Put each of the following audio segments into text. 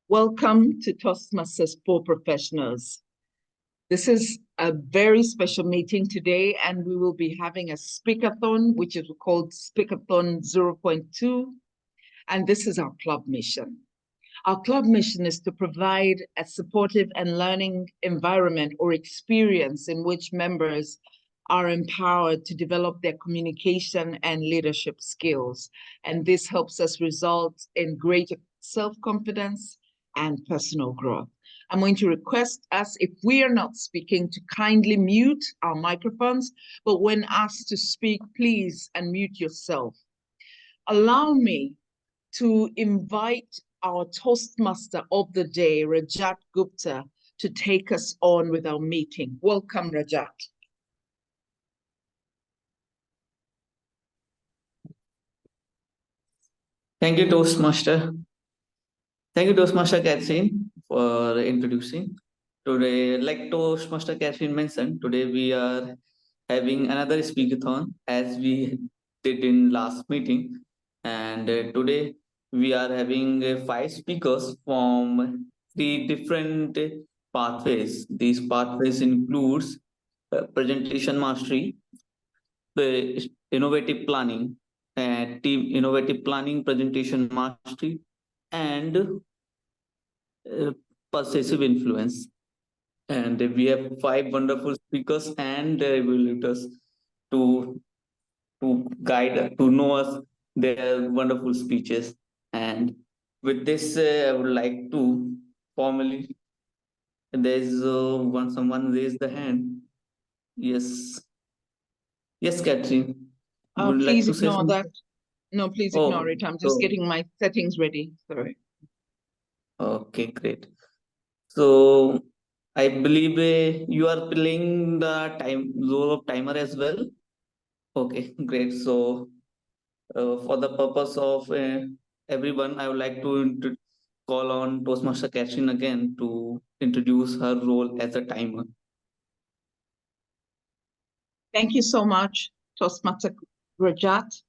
Welcome to Toastmasters for Professionals. This is a very special meeting today, and we will be having a speakathon, which is called Speakathon 0.2, and this is our club mission. Our club mission is to provide a supportive and learning environment or experience in which members are empowered to develop their communication and leadership skills. And this helps us result in greater self-confidence and personal growth. I'm going to request us, if we are not speaking, to kindly mute our microphones, but when asked to speak, please unmute yourself. Allow me to invite our Toastmaster of the day, Rajat Gupta, to take us on with our meeting. Welcome, Rajat. Thank you, Toastmaster. Thank you, Toastmaster Catherine, for introducing. Today, like Toastmaster Catherine mentioned, today we are having another speakathon as we did in last meeting. And today we are having 5 speakers from 3 different pathways. These pathways includes presentation mastery, innovative planning, team innovative planning, presentation mastery, and persuasive influence. And we have 5 wonderful speakers and evaluators to guide to know us their wonderful speeches. And with this, I would like to formally. There's someone raised the hand. Yes, yes, Catherine. Would you like Please to say ignore something? that. No, please Oh, ignore it. I'm just getting my settings ready. Sorry. Okay, great. So I believe you are playing the role of timer as well. Okay, great. So for the purpose of everyone, I would like to call on Toastmaster Catherine again to introduce her role as a timer. Thank you so much, Toastmaster Rajat.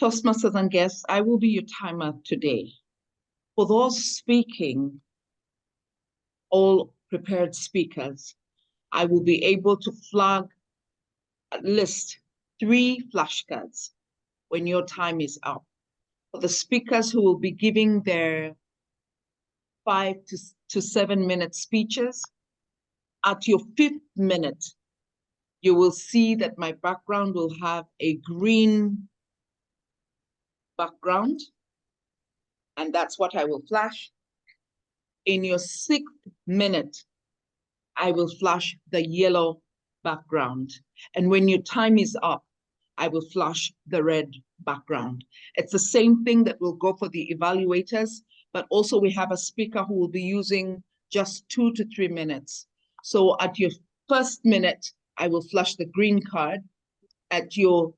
Toastmasters and guests, I will be your timer today. For those speaking, all prepared speakers, I will be able to list 3 flashcards when your time is up. For the speakers who will be giving their 5 to 7 minute speeches, at your 5th minute, you will see that my background will have a green background, and that's what I will flash. In your 6th minute, I will flash the yellow background. And when your time is up, I will flash the red background. It's the same thing that will go for the evaluators, but also we have a speaker who will be using just 2 to 3 minutes. So at your 1st minute, I will flash the green card. At your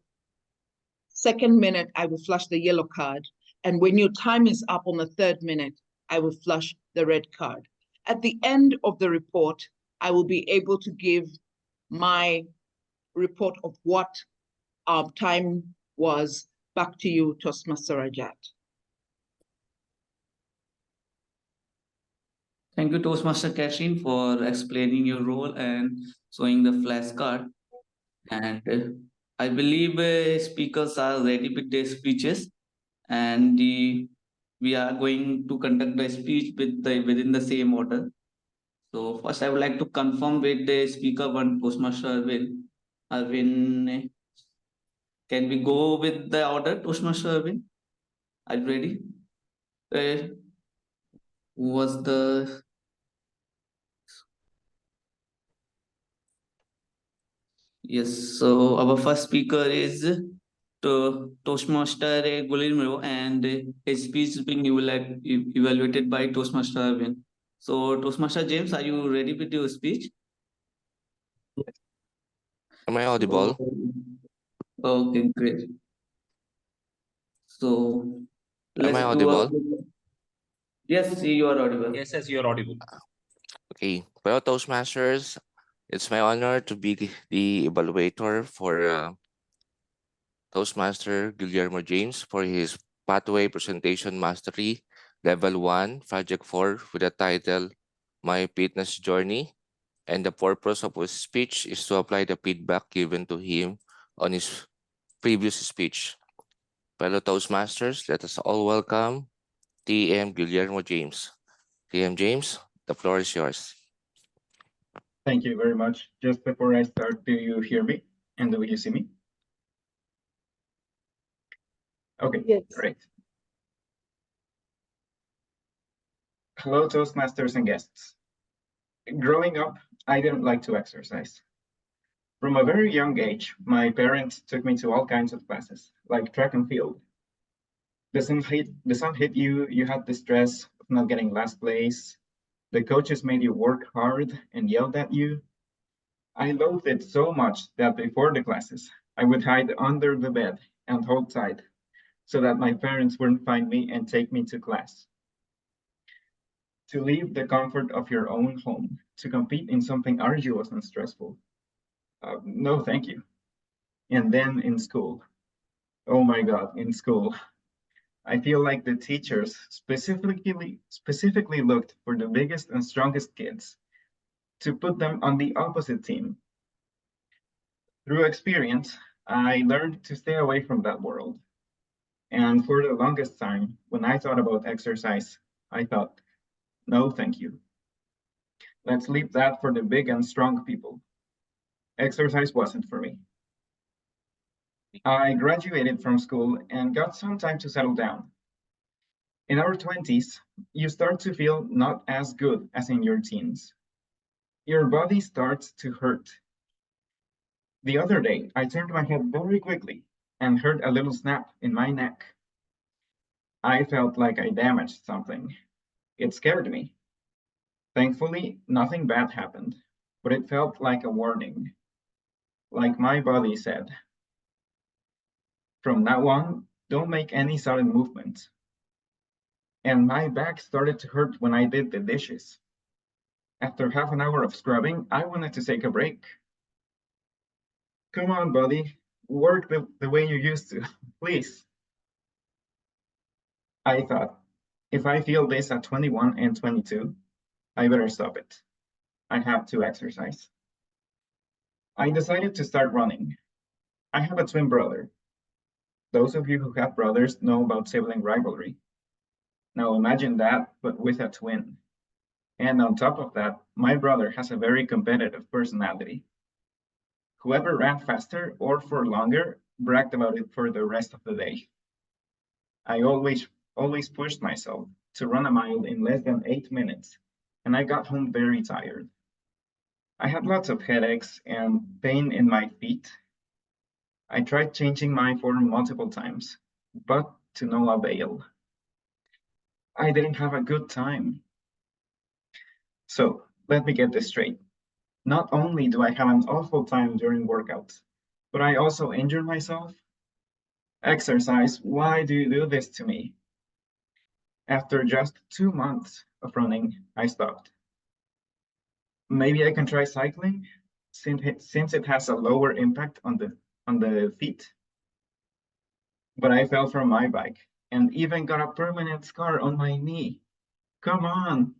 2nd minute, I will flash the yellow card. And when your time is up on the 3rd minute, I will flash the red card. At the end of the report, I will be able to give my report of what our time was. Back to you, Toastmaster Rajat. Thank you, Toastmaster Catherine, for explaining your role and showing the flashcard. And I believe speakers are ready with their speeches, and we are going to conduct the speech within the same order. So first, I would like to confirm with the speaker one, Toastmaster Arvind. Arvind, can we go with the order, Toastmaster Arvind? Are you ready? Who was the... Yes, so our first speaker is Toastmaster Guillermo, and his speech is being evaluated by Toastmaster Arvind. So, Toastmaster James, are you ready with your speech? Am I audible? Okay, great. So, Am I audible? Yes, you are audible. Yes, you are audible. Okay. Well, Toastmasters, it's my honor to be the evaluator for Toastmaster Guillermo James for his Pathway Presentation Mastery Level 1, Project 4, with the title My Fitness Journey. And the purpose of his speech is to apply the feedback given to him on his previous speech. Fellow Toastmasters, let us all welcome TM Guillermo James. TM James, the floor is yours. Thank you very much. Just before I start, do you hear me? And do you see me? Okay, Yes. great. Hello, Toastmasters and guests. Growing up, I didn't like to exercise. From a very young age, my parents took me to all kinds of classes, like track and field. The sun hit you, you had the stress of not getting last place. The coaches made you work hard and yelled at you. I loathed it so much that before the classes, I would hide under the bed and hold tight so that my parents wouldn't find me and take me to class. To leave the comfort of your own home to compete in something arduous and stressful. No, thank you. And then in school. Oh my God, in school. I feel like the teachers specifically looked for the biggest and strongest kids to put them on the opposite team. Through experience, I learned to stay away from that world. And for the longest time, when I thought about exercise, I thought, no, thank you. Let's leave that for the big and strong people. Exercise wasn't for me. I graduated from school and got some time to settle down. In our 20s, you start to feel not as good as in your teens. Your body starts to hurt. The other day, I turned my head very quickly and heard a little snap in my neck. I felt like I damaged something. It scared me. Thankfully, nothing bad happened, but it felt like a warning. Like my body said, from now on, don't make any sudden movements. And my back started to hurt when I did the dishes. After half an hour of scrubbing, I wanted to take a break. Come on, buddy, work the way you used to, please. I thought, if I feel this at 21 and 22, I better stop it. I have to exercise. I decided to start running. I have a twin brother. Those of you who have brothers know about sibling rivalry. Now imagine that, but with a twin. And on top of that, my brother has a very competitive personality. Whoever ran faster or for longer bragged about it for the rest of the day. I always pushed myself to run a mile in less than 8 minutes, and I got home very tired. I had lots of headaches and pain in my feet. I tried changing my form multiple times, but to no avail. I didn't have a good time. So let me get this straight. Not only do I have an awful time during workouts, but I also injure myself. Exercise, why do you do this to me? After just 2 months of running, I stopped. Maybe I can try cycling, since it has a lower impact on the feet. But I fell from my bike and even got a permanent scar on my knee. Come on.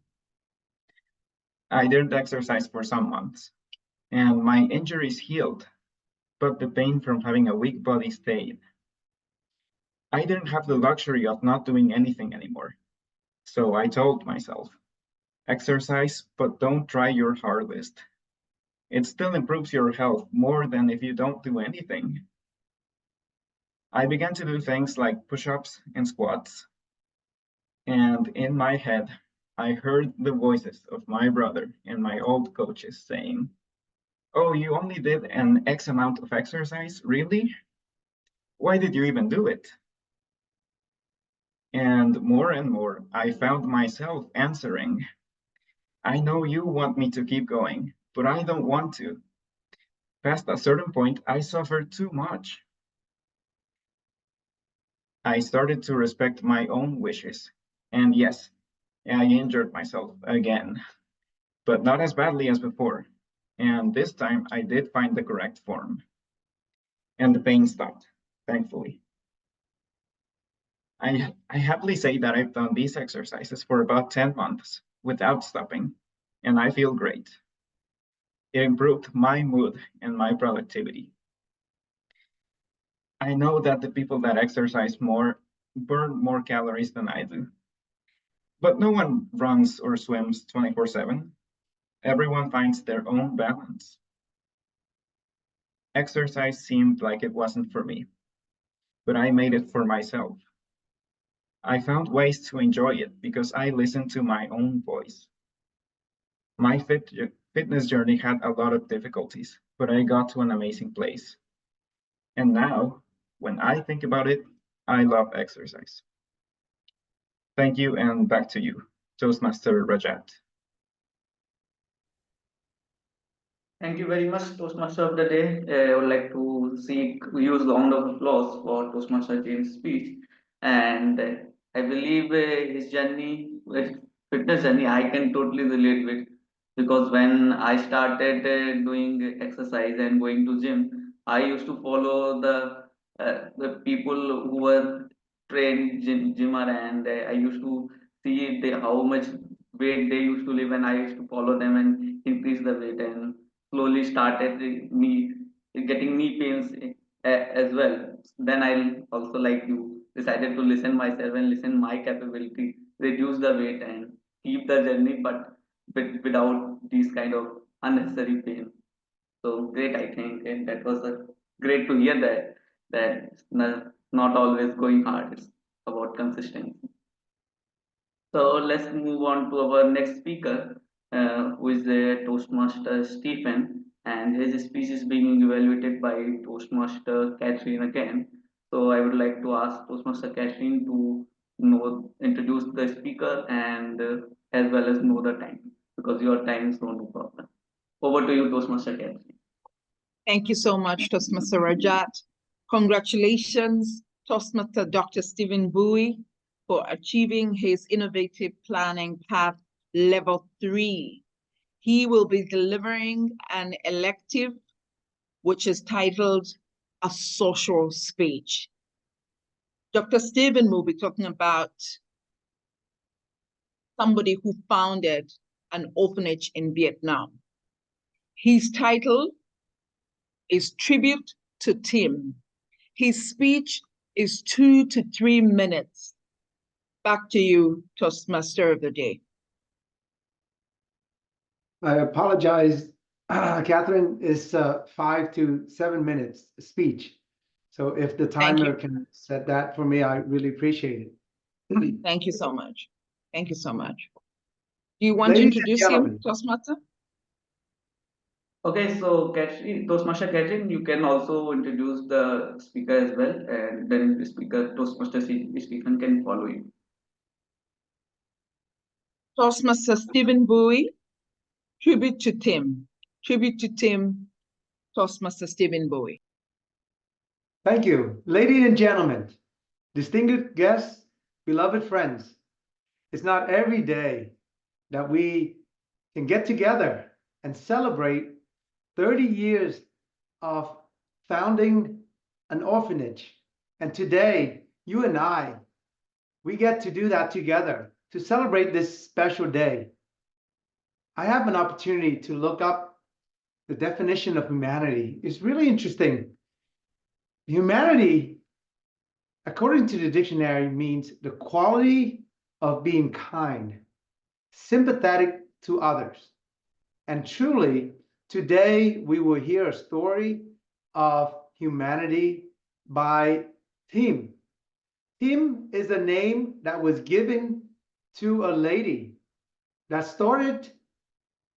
I didn't exercise for some months, and my injuries healed, but the pain from having a weak body stayed. I didn't have the luxury of not doing anything anymore. So I told myself, exercise, but don't try your hardest. It still improves your health more than if you don't do anything. I began to do things like push-ups and squats. And in my head, I heard the voices of my brother and my old coaches saying, oh, you only did an X amount of exercise, really? Why did you even do it? And more, I found myself answering, I know you want me to keep going, but I don't want to. Past a certain point, I suffered too much. I started to respect my own wishes. And yes, I injured myself again, but not as badly as before. And this time I did find the correct form. And the pain stopped, thankfully. I happily say that I've done these exercises for about 10 months without stopping, and I feel great. It improved my mood and my productivity. I know that the people that exercise more burn more calories than I do. But no one runs or swims 24/7. Everyone finds their own balance. Exercise seemed like it wasn't for me, but I made it for myself. I found ways to enjoy it because I listened to my own voice. My fitness journey had a lot of difficulties, but I got to an amazing place. And now, when I think about it, I love exercise. Thank you, and back to you, Toastmaster Rajat. Thank you very much, Toastmaster of the Day. I would like to use round of applause for Toastmaster James' speech. And I believe his journey, fitness journey, I can totally relate with, because when I started doing exercise and going to gym, I used to follow the people who were trained gymmer, and I used to see how much weight they used to live, and I used to follow them and increase the weight, and slowly started me getting knee pains as well. Then I also, like you, decided to listen myself and listen my capability, reduce the weight and keep the journey, but without these kind of unnecessary pain. So great, I think, and that was great to hear that it's not always going hard. It's about consistency. So let's move on to our next speaker, who is the Toastmaster Stephen, and his speech is being evaluated by Toastmaster Catherine again. So I would like to ask Toastmaster Catherine to introduce the speaker and as well as know the time, because your time is no problem. Over to you, Toastmaster Catherine. Thank you so much, Toastmaster Rajat. Congratulations, Toastmaster Dr. Stephen Bowie, for achieving his innovative planning path level 3. He will be delivering an elective which is titled A Social Speech. Dr. Stephen will be talking about somebody who founded an orphanage in Vietnam. His title is Tribute to Tim. His speech is 2 to 3 minutes. Back to you, Toastmaster of the Day. I apologize, Catherine, it's 5 to 7 minutes speech. So if the timer can set that for me, I really appreciate it. Thank you so much. Thank you so much. Do you want Ladies to and introduce him, gentlemen. Toastmaster? Okay, so Toastmaster Catherine, you can also introduce the speaker as well, and then the speaker, Toastmaster Stephen, can follow you. Toastmaster Stephen Bowie, Tribute to Tim. Tribute to Tim, Toastmaster Stephen Bowie. Thank you. Ladies and gentlemen, distinguished guests, beloved friends, it's not every day that we can get together and celebrate 30 years of founding an orphanage. And today, you and I, we get to do that together to celebrate this special day. I have an opportunity to look up the definition of humanity. It's really interesting. Humanity, according to the dictionary, means the quality of being kind, sympathetic to others. And truly, today we will hear a story of humanity by Tim. Tim is a name that was given to a lady that started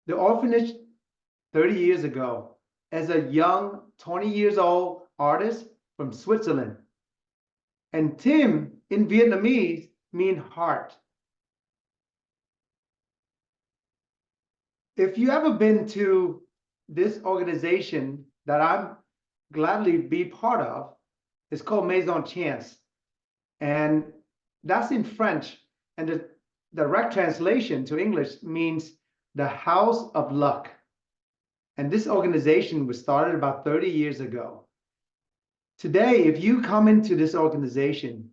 the orphanage 30 years ago as a young 20 years old artist from Switzerland. And Tim in Vietnamese means heart. If you ever been to this organization that I'm gladly be part of, it's called Maison Chance. And that's in French. And the direct translation to English means the House of Luck. And this organization was started about 30 years ago. Today, if you come into this organization,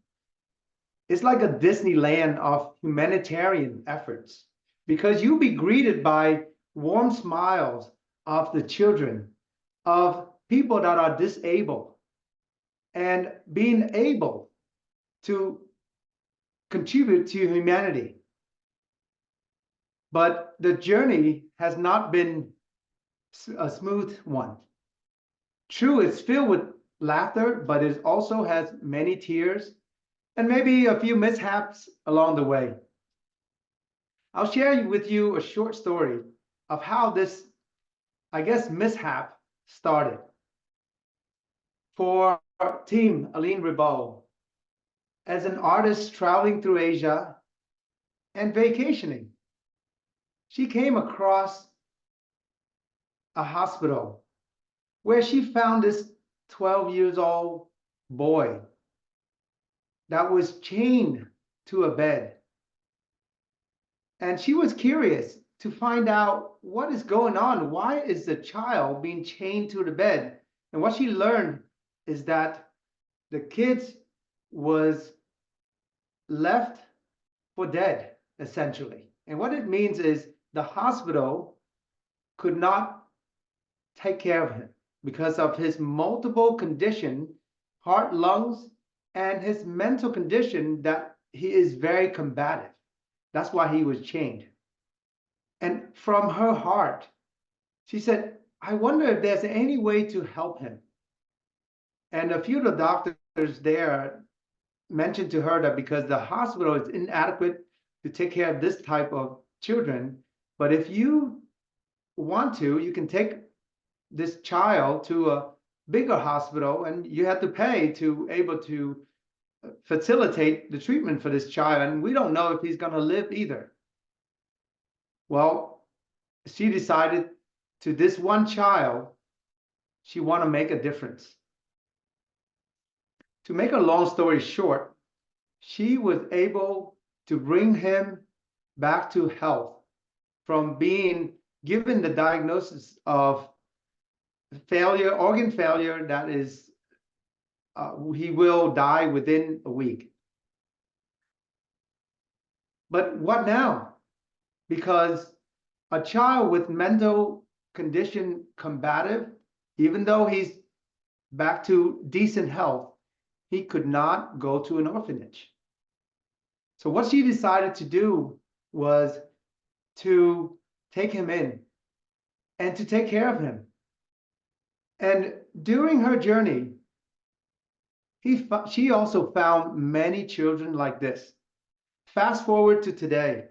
It's like a Disneyland of humanitarian efforts, because you'll be greeted by warm smiles of the children, of people that are disabled, and being able to contribute to humanity. But the journey has not been a smooth one. True, it's filled with laughter, but it also has many tears and maybe a few mishaps along the way. I'll share with you a short story of how this, I guess, mishap started. For Team Aline Ribot, as an artist traveling through Asia and vacationing, she came across a hospital where she found this 12 years old boy that was chained to a bed. And she was curious to find out what is going on. Why is the child being chained to the bed? And what she learned is that the kid was left for dead, essentially. And what it means is the hospital could not take care of him because of his multiple condition, heart, lungs, and his mental condition, that he is very combative. That's why he was chained. And from her heart, she said, I wonder if there's any way to help him. And a few of the doctors there mentioned to her that because the hospital is inadequate to take care of this type of children, but if you want to, you can take this child to a bigger hospital and you have to pay to able to facilitate the treatment for this child. And we don't know if he's going to live either. Well, she decided to this one child, she want to make a difference. To make a long story short, she was able to bring him back to health from being given the diagnosis of failure, organ failure, that is, he will die within a week. But what now? Because a child with mental condition combative, even though he's back to decent health, he could not go to an orphanage. So what she decided to do was to take him in and to take care of him. And during her journey, she also found many children like this. Fast forward to today,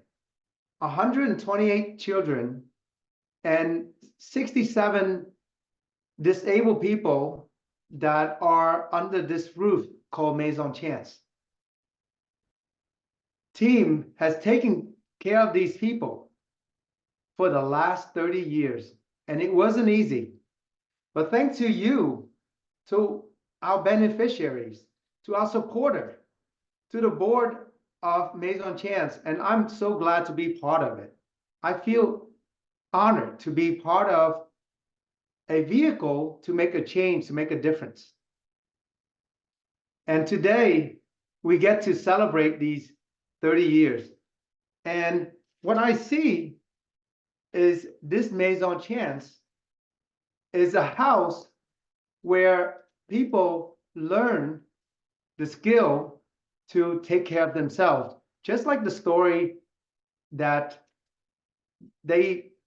128 children and 67 disabled people that are under this roof called Maison Chance. Team has taken care of these people for the last 30 years, and it wasn't easy. But thanks to you, to our beneficiaries, to our supporter, to the board of Maison Chance, and I'm so glad to be part of it. I feel honored to be part of a vehicle to make a change, to make a difference. And today, we get to celebrate these 30 years. And what I see is this Maison Chance is a house where people learn the skill to take care of themselves. Just like the story that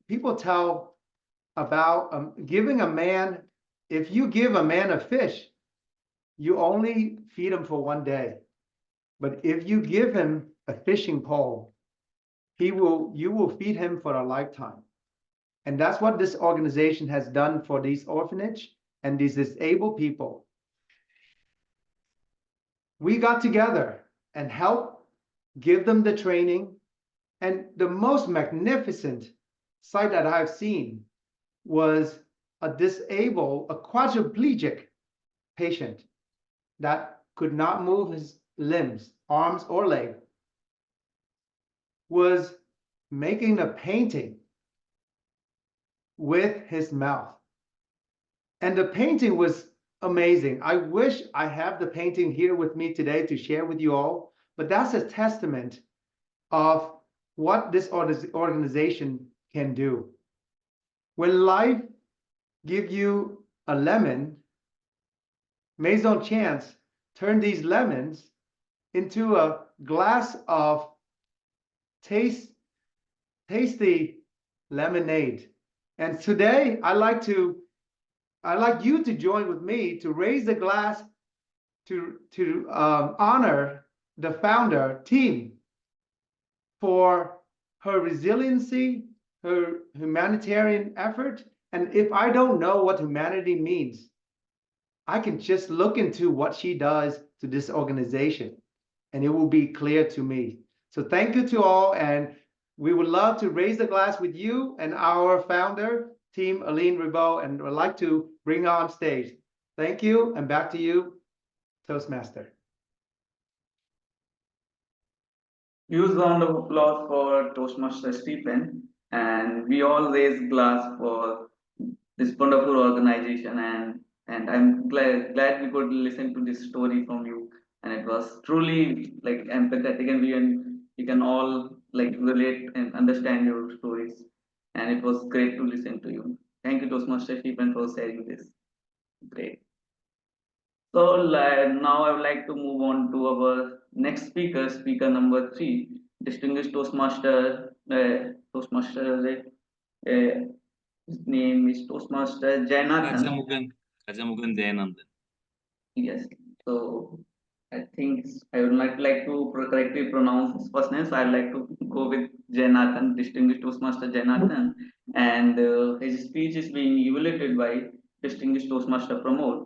people tell about giving a man, if you give a man a fish, you only feed him for one day. But if you give him a fishing pole, you will feed him for a lifetime. And that's what this organization has done for these orphanage and these disabled people. We got together and helped give them the training. And the most magnificent sight that I've seen was a quadriplegic patient that could not move his limbs, arms or leg, was making a painting with his mouth. And the painting was amazing. I wish I have the painting here with me today to share with you all, but that's a testament of what this organization can do. When life gives you a lemon, Maison Chance turn these lemons into a glass of tasty lemonade. And today I'd like you to join with me to raise the glass to honor the founder team for her resiliency, her humanitarian effort. And if I don't know what humanity means, I can just look into what she does to this organization, and it will be clear to me. So thank you to all, and we would love to raise the glass with you and our founder, Team Aline Ribaud, and would like to bring her on stage. Thank you, and back to you, Toastmaster. Huge round of applause for Toastmaster Stephen, and we all raise glass for this wonderful organization. And I'm glad we could listen to this story from you, and it was truly like empathetic, and we can all like relate and understand your stories, and it was great to listen to you. Thank you, Toastmaster Stephen, for sharing this. Great. So now I would like to move on to our next speaker, speaker number 3, distinguished Toastmaster. His name is Toastmaster Jainathan. Kajamugan Jayanandan. Yes. So I think I would like to correctly pronounce his first name. So I'd like to go with Jainathan, distinguished Toastmaster Jainathan, and his speech is being evaluated by distinguished Toastmaster Pramod.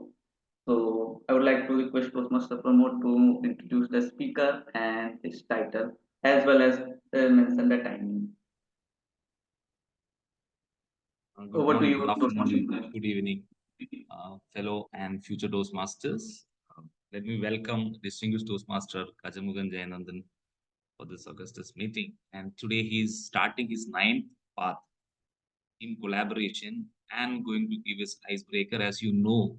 So I would like to request Toastmaster Pramod to introduce the speaker and his title, as well as mention the timing. Good Over to morning, you, good afternoon, Toastmaster. good evening, fellow and future Toastmasters. Let me welcome distinguished Toastmaster Kajamugan Jayanandan for this Augustus meeting. And today he is starting his 9th path in collaboration and going to give his icebreaker. As you know,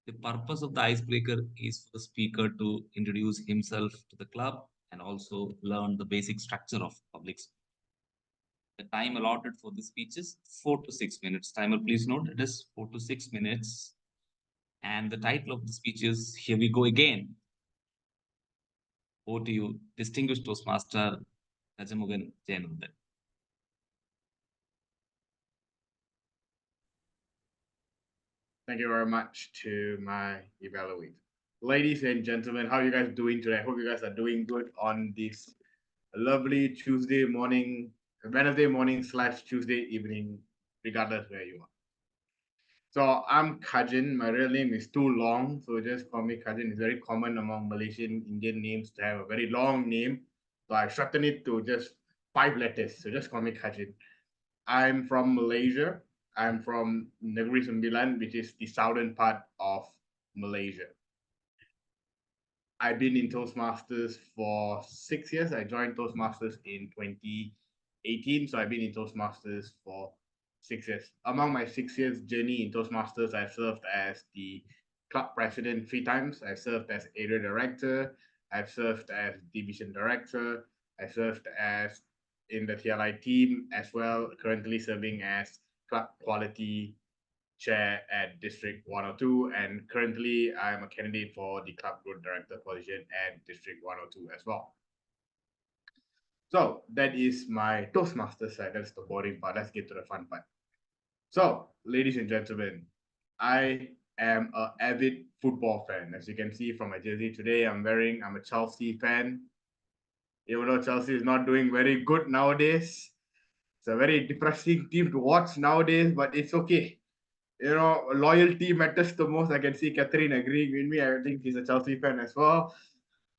the purpose of the icebreaker is for the speaker to introduce himself to the club and also learn the basic structure of public speaking. The time allotted for the speech is 4 to 6 minutes. Timer, please note it is 4 to 6 minutes. And the title of the speech is Here We Go Again. Over to you, distinguished Toastmaster Kajamugan Jayanandan. Thank you very much to my evaluator. Ladies and gentlemen, how are you guys doing today? I hope you guys are doing good on this lovely Tuesday morning, Wednesday morning / Tuesday evening, regardless where you are. So I'm Kajin. My real name is too long, so just call me Kajin. It's very common among Malaysian Indian names to have a very long name. So I shorten it to just 5 letters. So just call me Kajin. I'm from Malaysia. I'm from Negeri Sembilan, which is the southern part of Malaysia. I've been in Toastmasters for 6 years. I joined Toastmasters in 2018. So I've been in Toastmasters for 6 years. Among my 6 years journey in Toastmasters, I've served as the club president 3 times. I've served as area director. I've served as division director. I served as in the TLI team as well, currently serving as club quality chair at District 102, and currently I'm a candidate for the club growth director position at District 102 as well. So that is my Toastmaster side. That's the boring part. Let's get to the fun part. So, ladies and gentlemen, I am an avid football fan. As you can see from my jersey today, I'm a Chelsea fan. Even though Chelsea is not doing very good nowadays, it's a very depressing team to watch nowadays, but it's okay. You know, loyalty matters the most. I can see Catherine agreeing with me. I think she's a Chelsea fan as well.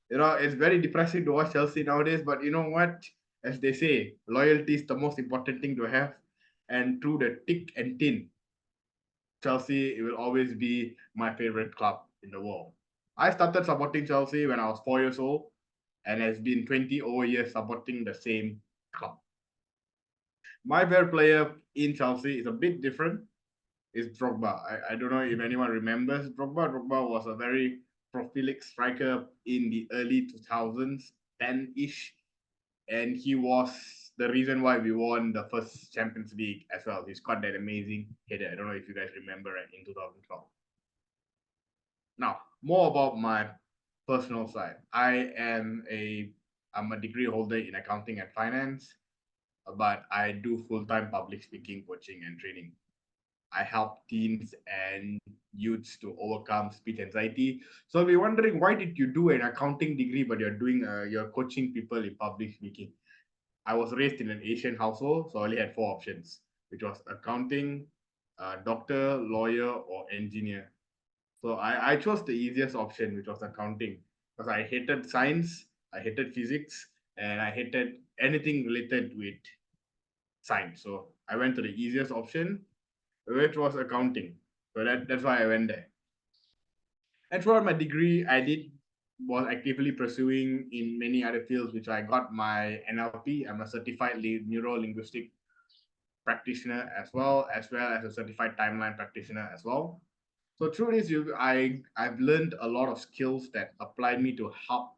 You know, it's very depressing to watch Chelsea nowadays, but you know what? As they say, loyalty is the most important thing to have. And through the thick and thin, Chelsea will always be my favorite club in the world. I started supporting Chelsea when I was 4 years old, and has been 20 over years supporting the same club. My favorite player in Chelsea is a bit different. It's Drogba. I don't know if anyone remembers Drogba. Drogba was a very prolific striker in the early 2000s. 10-ish, and he was the reason why we won the first Champions League as well. He's got that amazing header. I don't know if you guys remember it in 2012. Now, more about my personal side. I'm a degree holder in accounting and finance, but I do full-time public speaking coaching and training. I help teens and youths to overcome speech anxiety. So we're wondering, why did you do an accounting degree, but you're coaching people in public speaking? I was raised in an Asian household, so I only had four options, which was accounting, doctor, lawyer, or engineer. So I chose the easiest option, which was accounting, because I hated science, I hated physics, and I hated anything related with science. So I went to the easiest option, which was accounting. So that's why I went there. And throughout my degree, was actively pursuing in many other fields, which I got my NLP. I'm a certified neuro linguistic practitioner as well as a certified timeline practitioner as well. So through this, I've learned a lot of skills that applied me to help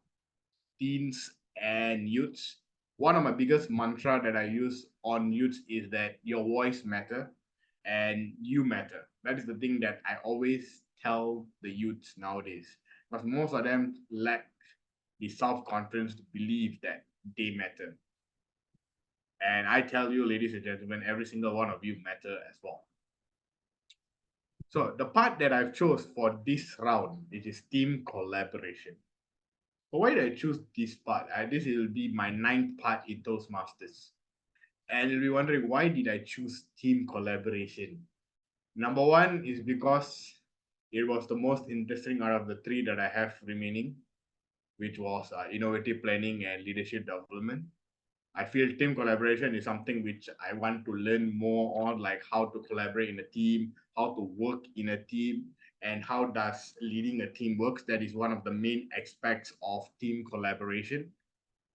teens and youths. One of my biggest mantra that I use on youths is that your voice matter and you matter. That is the thing that I always tell the youths nowadays, because most of them lack the self-confidence to believe that they matter. And I tell you, ladies and gentlemen, every single one of you matter as well. So the part that I've chose for this round, it is team collaboration. So why did I choose this part? This will be my 9th part in Toastmasters. And you'll be wondering, why did I choose team collaboration? Number one is because it was the most interesting out of the three that I have remaining, which was innovative planning and leadership development. I feel team collaboration is something which I want to learn more on, like how to collaborate in a team, how to work in a team, and how does leading a team works. That is one of the main aspects of team collaboration.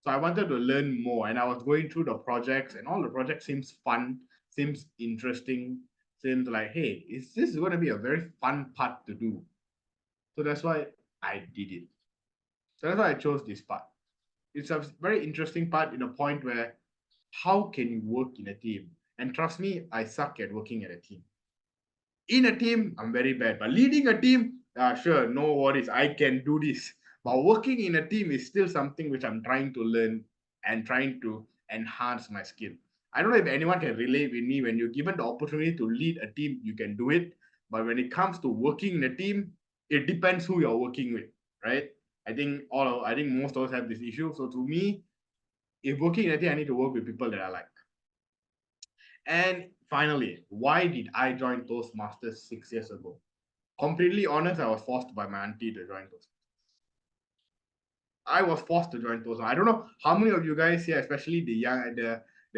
So I wanted to learn more, and I was going through the projects, and all the projects seems fun, seems interesting, seems like, hey, is this going to be a very fun part to do? So that's why I did it. So that's why I chose this part. It's a very interesting part in a point where how can you work in a team? And trust me, I suck at working at a team. In a team, I'm very bad. But leading a team, sure, no worries, I can do this. But working in a team is still something which I'm trying to learn and trying to enhance my skill. I don't know if anyone can relate with me. When you're given the opportunity to lead a team, you can do it. But when it comes to working in a team, it depends who you're working with, right? I think most of us have this issue. So to me, if working in a team, I need to work with people that I like. And finally, why did I join Toastmasters 6 years ago? Completely honest, I was forced by my auntie to join Toastmasters. I was forced to join Toastmasters. I don't know how many of you guys here, especially the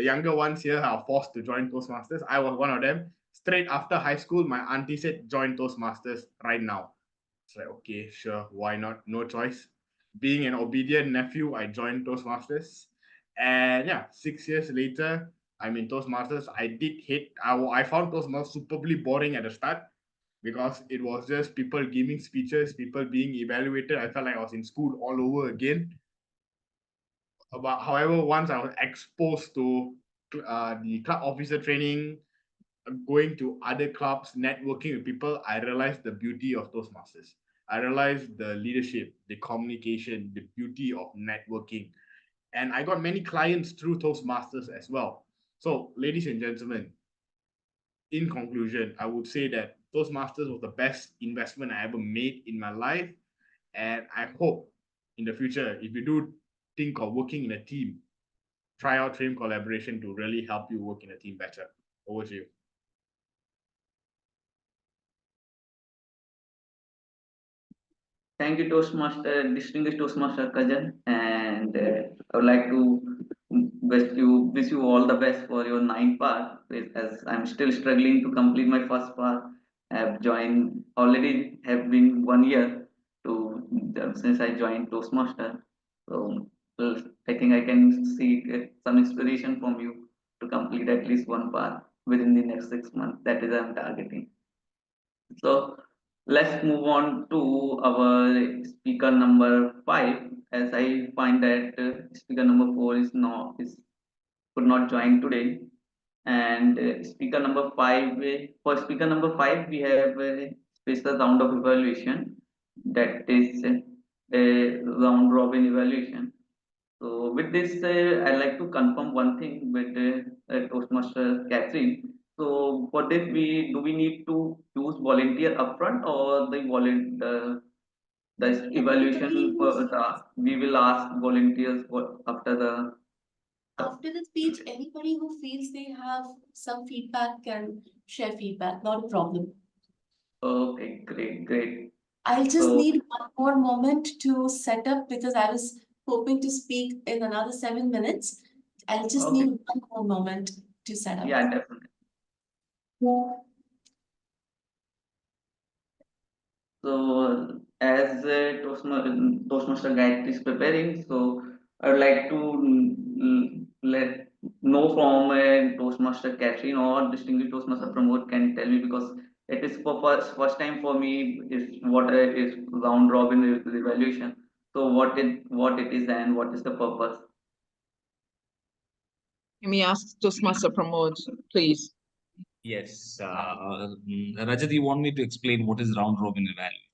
younger ones here, are forced to join Toastmasters. I was one of them. Straight after high school, my auntie said, join Toastmasters right now. It's like, okay, sure, why not? No choice. Being an obedient nephew, I joined Toastmasters. And yeah, 6 years later, I'm in Toastmasters. I found Toastmasters superbly boring at the start because it was just people giving speeches, people being evaluated. I felt like I was in school all over again. But however, once I was exposed to the club officer training, going to other clubs, networking with people, I realized the beauty of Toastmasters. I realized the leadership, the communication, the beauty of networking. And I got many clients through Toastmasters as well. So, ladies and gentlemen, in conclusion, I would say that Toastmasters was the best investment I ever made in my life. And I hope in the future, if you do think of working in a team, try out team collaboration to really help you work in a team better. Over to you. Thank you, Toastmaster, distinguished Toastmaster Kajan, and I would like to wish you all the best for your 9th part. As I'm still struggling to complete my first part, I have joined already have been 1 year to since I joined Toastmaster. So I think I can get some inspiration from you to complete at least one part within the next 6 months. That is I'm targeting. So let's move on to our speaker number 5, as I find that speaker number 4 could not join today, and speaker number 5. For speaker number 5, we have a special round of evaluation, that is a round robin evaluation. So with this, I'd like to confirm one thing with Toastmaster Catherine. So for this, we need to choose volunteer upfront, or the evaluation we will ask volunteers after the. After the speech, anybody who feels they have some feedback can share feedback, not a problem. Okay, great. I'll just So- need one more moment to set up because I was hoping to speak in another 7 minutes. I'll just Okay. need one more moment to set up. Yeah, definitely. So as Toastmaster Gayatri is preparing, so I would like to let know from Toastmaster Catherine or distinguished Toastmaster Pramod can tell me, because it is for first time for me is what is round robin evaluation. So what it is and what is the purpose? Let me ask Toastmaster Pramod, please. Yes, Rajat, you want me to explain what is round robin evaluation?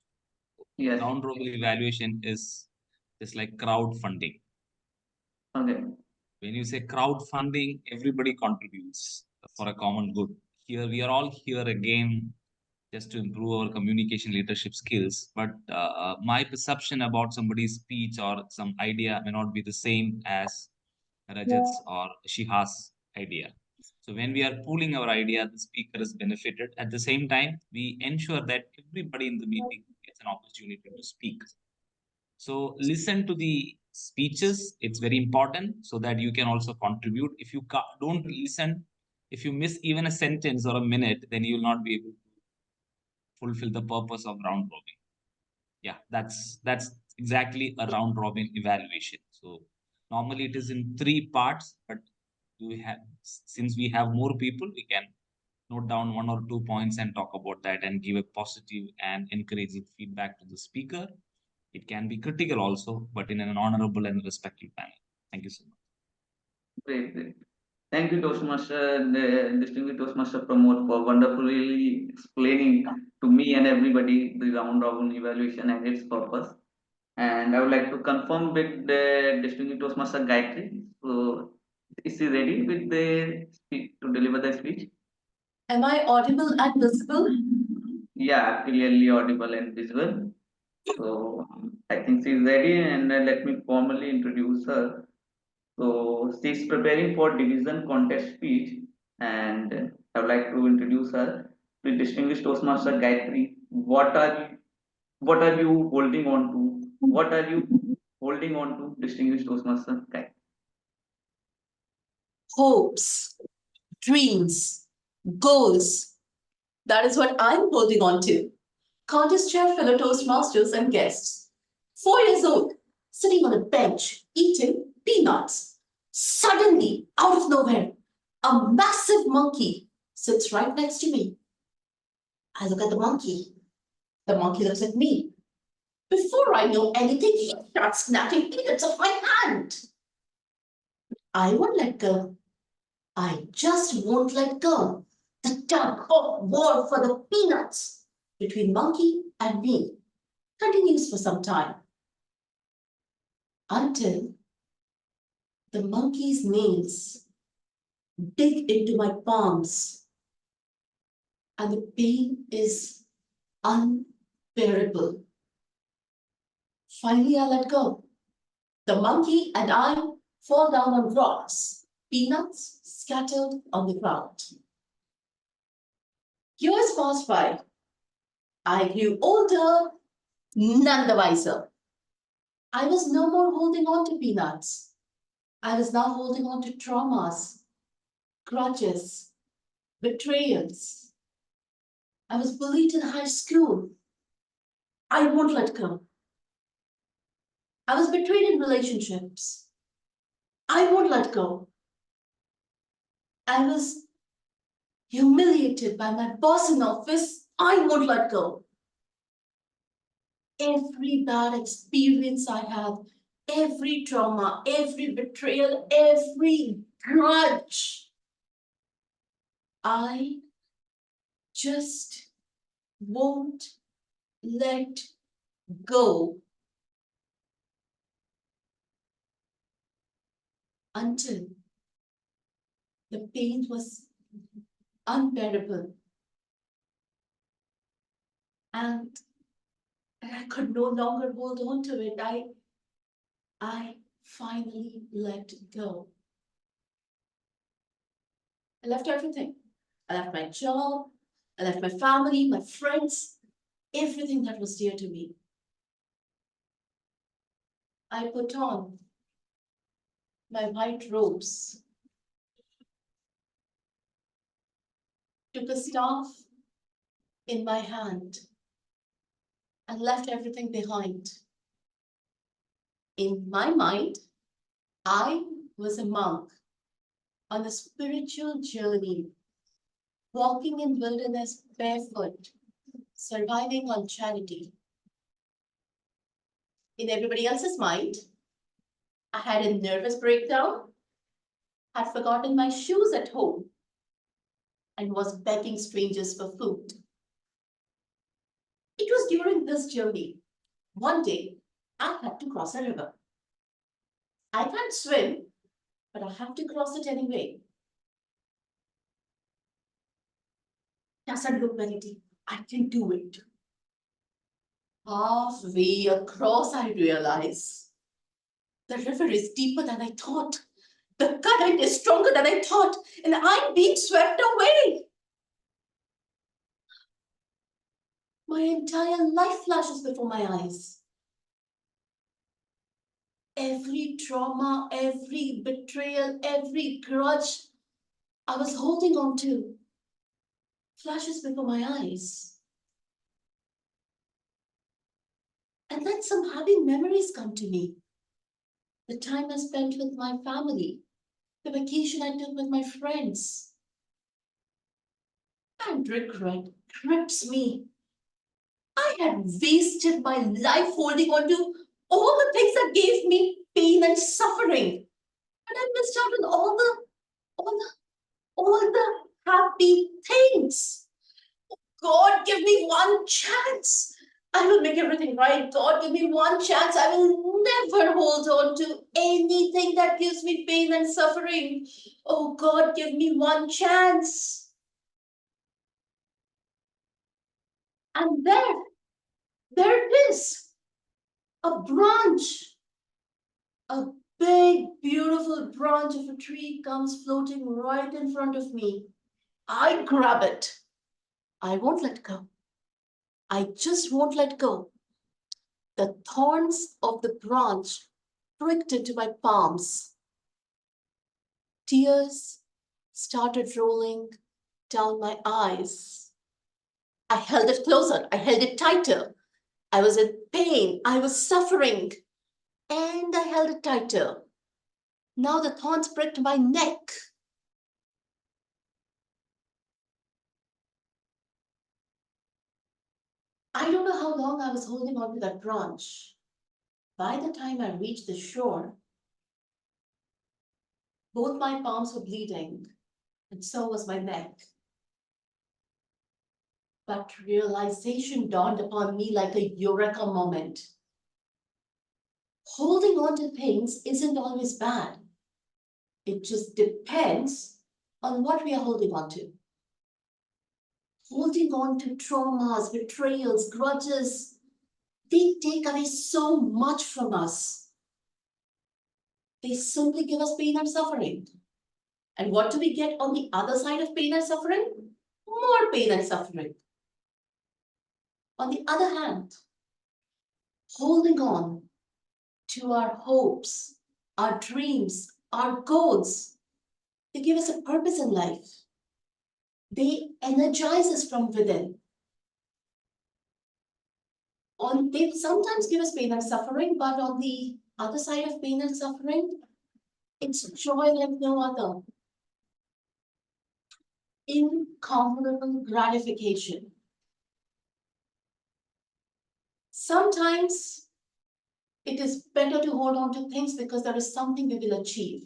Yes. Round robin evaluation is like crowdfunding. Okay. When you say crowdfunding, everybody contributes for a common good. Here, we are all here again just to improve our communication leadership skills. But my perception about somebody's speech or some idea may not be the same as Rajat's or Shiha's idea. So when we are pooling our idea, the speaker is benefited. At the same time, we ensure that everybody in the meeting gets an opportunity to speak. So listen to the speeches. It's very important so that you can also contribute. If you don't listen, if you miss even a sentence or a minute, then you will not be able to fulfill the purpose of round robin. Yeah, that's exactly a round robin evaluation. So normally it is in 3 parts, but since we have more people, we can note down 1 or 2 points and talk about that and give a positive and encouraging feedback to the speaker. It can be critical also, but in an honorable and respectful manner. Thank you so much. Great. Thank you, Toastmaster, distinguished Toastmaster Pramod, for wonderfully explaining to me and everybody the round robin evaluation and its purpose. And I would like to confirm with the distinguished Toastmaster Gayatri. So, is he ready with the speech to deliver the speech? Am I audible and visible? Yeah, clearly audible and visible. So I think she's ready, and let me formally introduce her. So she's preparing for division contest speech, and I would like to introduce her. The distinguished Toastmaster Gayatri, what are you holding on to? What are you holding on to, distinguished Toastmaster Gayatri? Hopes, dreams, goals. That is what I'm holding on to. Contest chair, fellow Toastmasters and guests. 4 years old, sitting on a bench, eating peanuts. Suddenly, out of nowhere, a massive monkey sits right next to me. I look at the monkey. The monkey looks at me. Before I know anything, he starts snatching peanuts off my hand. I won't let go. I just won't let go. The tug of war for the peanuts between monkey and me continues for some time, until the monkey's nails dig into my palms and the pain is unbearable. Finally, I let go. The monkey and I fall down on rocks, peanuts scattered on the ground. Years passed by. I grew older, none the wiser. I was no more holding on to peanuts. I was now holding on to traumas, grudges, betrayals. I was bullied in high school. I won't let go. I was betrayed in relationships. I won't let go. I was humiliated by my boss in office. I won't let go. Every bad experience I have every trauma, every betrayal, every grudge, I just won't let go until the pain was unbearable and I could no longer hold on to it. I finally let go. I left everything. I left my job, I left my family, my friends, everything that was dear to me. I put on my white robes, took a staff in my hand, and left everything behind. In my mind, I was a monk on a spiritual journey, walking in wilderness barefoot, surviving on charity. In everybody else's mind, I had a nervous breakdown, had forgotten my shoes at home, and was begging strangers for food. It was during this journey, one day, I had to cross a river. I can't swim, but I have to cross it anyway. Doesn't look very deep. I can do it. Halfway across, I realize the river is deeper than I thought. The current is stronger than I thought, and I'm being swept away. My entire life flashes before my eyes. Every trauma, every betrayal, every grudge I was holding on to flashes before my eyes. And then some happy memories come to me. The time I spent with my family, the vacation I took with my friends. And regret grips me. I had wasted my life holding on to all the things that gave me pain and suffering. And I missed out on all the happy things. God, give me one chance. I will make everything right. God, give me one chance. I will never hold on to anything that gives me pain and suffering. Oh God, give me one chance. And there it is. A branch. A big, beautiful branch of a tree comes floating right in front of me. I grab it. I won't let go. I just won't let go. The thorns of the branch pricked into my palms. Tears started rolling down my eyes. I held it closer. I held it tighter. I was in pain. I was suffering. And I held it tighter. Now the thorns pricked my neck. I don't know how long I was holding on to that branch. By the time I reached the shore, both my palms were bleeding, and so was my neck. But realization dawned upon me like a eureka moment. Holding on to things isn't always bad. It just depends on what we are holding on to. Holding on to traumas, betrayals, grudges, they take away so much from us. They simply give us pain and suffering. And what do we get on the other side of pain and suffering? More pain and suffering. On the other hand, holding on to our hopes, our dreams, our goals, they give us a purpose in life. They energize us from within. They sometimes give us pain and suffering, but on the other side of pain and suffering, it's joy like no other. Incomparable gratification. Sometimes It is better to hold on to things because there is something we will achieve.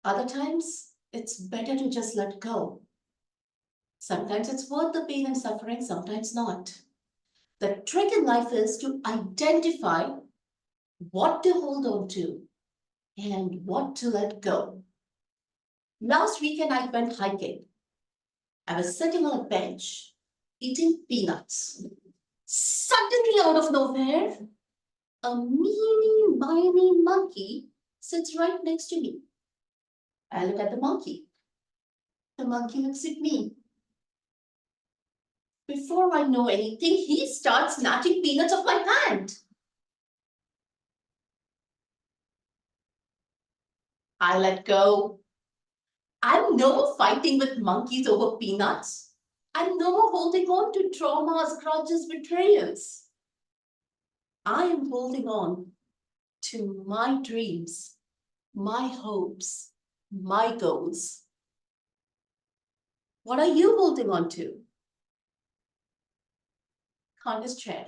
Other times, it's better to just let go. Sometimes it's worth the pain and suffering, sometimes not. The trick in life is to identify what to hold on to and what to let go. Last weekend, I went hiking. I was sitting on a bench, eating peanuts. Suddenly, out of nowhere, a meeny miny monkey sits right next to me. I look at the monkey. The monkey looks at me. Before I know anything, he starts snatching peanuts off my hand. I let go. I'm no more fighting with monkeys over peanuts. I'm no more holding on to traumas, grudges, betrayals. I am holding on to my dreams, my hopes, my goals. What are you holding on to? Candace Chair.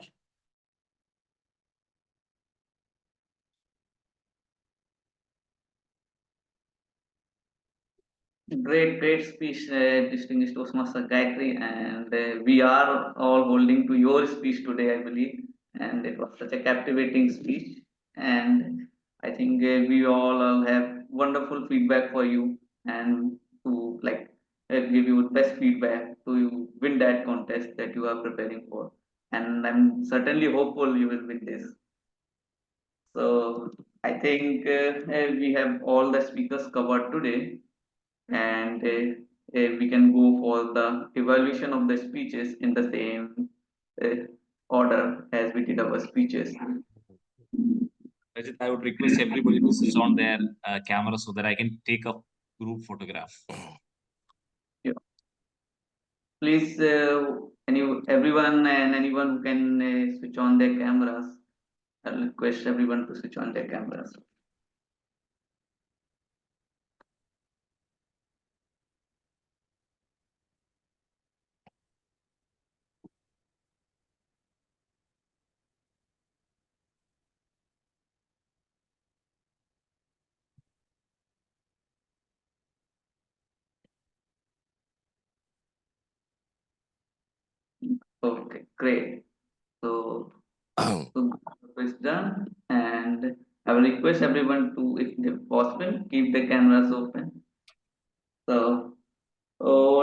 Great speech, distinguished Toastmaster Gayatri, and we are all holding to your speech today, I believe, and it was such a captivating speech, and I think we all have wonderful feedback for you, and to like give you best feedback to you win that contest that you are preparing for, and I'm certainly hopeful you will win this. So I think we have all the speakers covered today, and we can go for the evaluation of the speeches in the same uh, order as we did our speeches. Rajat, I would request everybody to switch on their camera so that I can take a group photograph. Yeah. Please, everyone and anyone who can switch on their cameras, I'll request everyone to switch on their cameras. Okay, great. So, is done, and I will request everyone to, if possible, keep the cameras open. So, oh,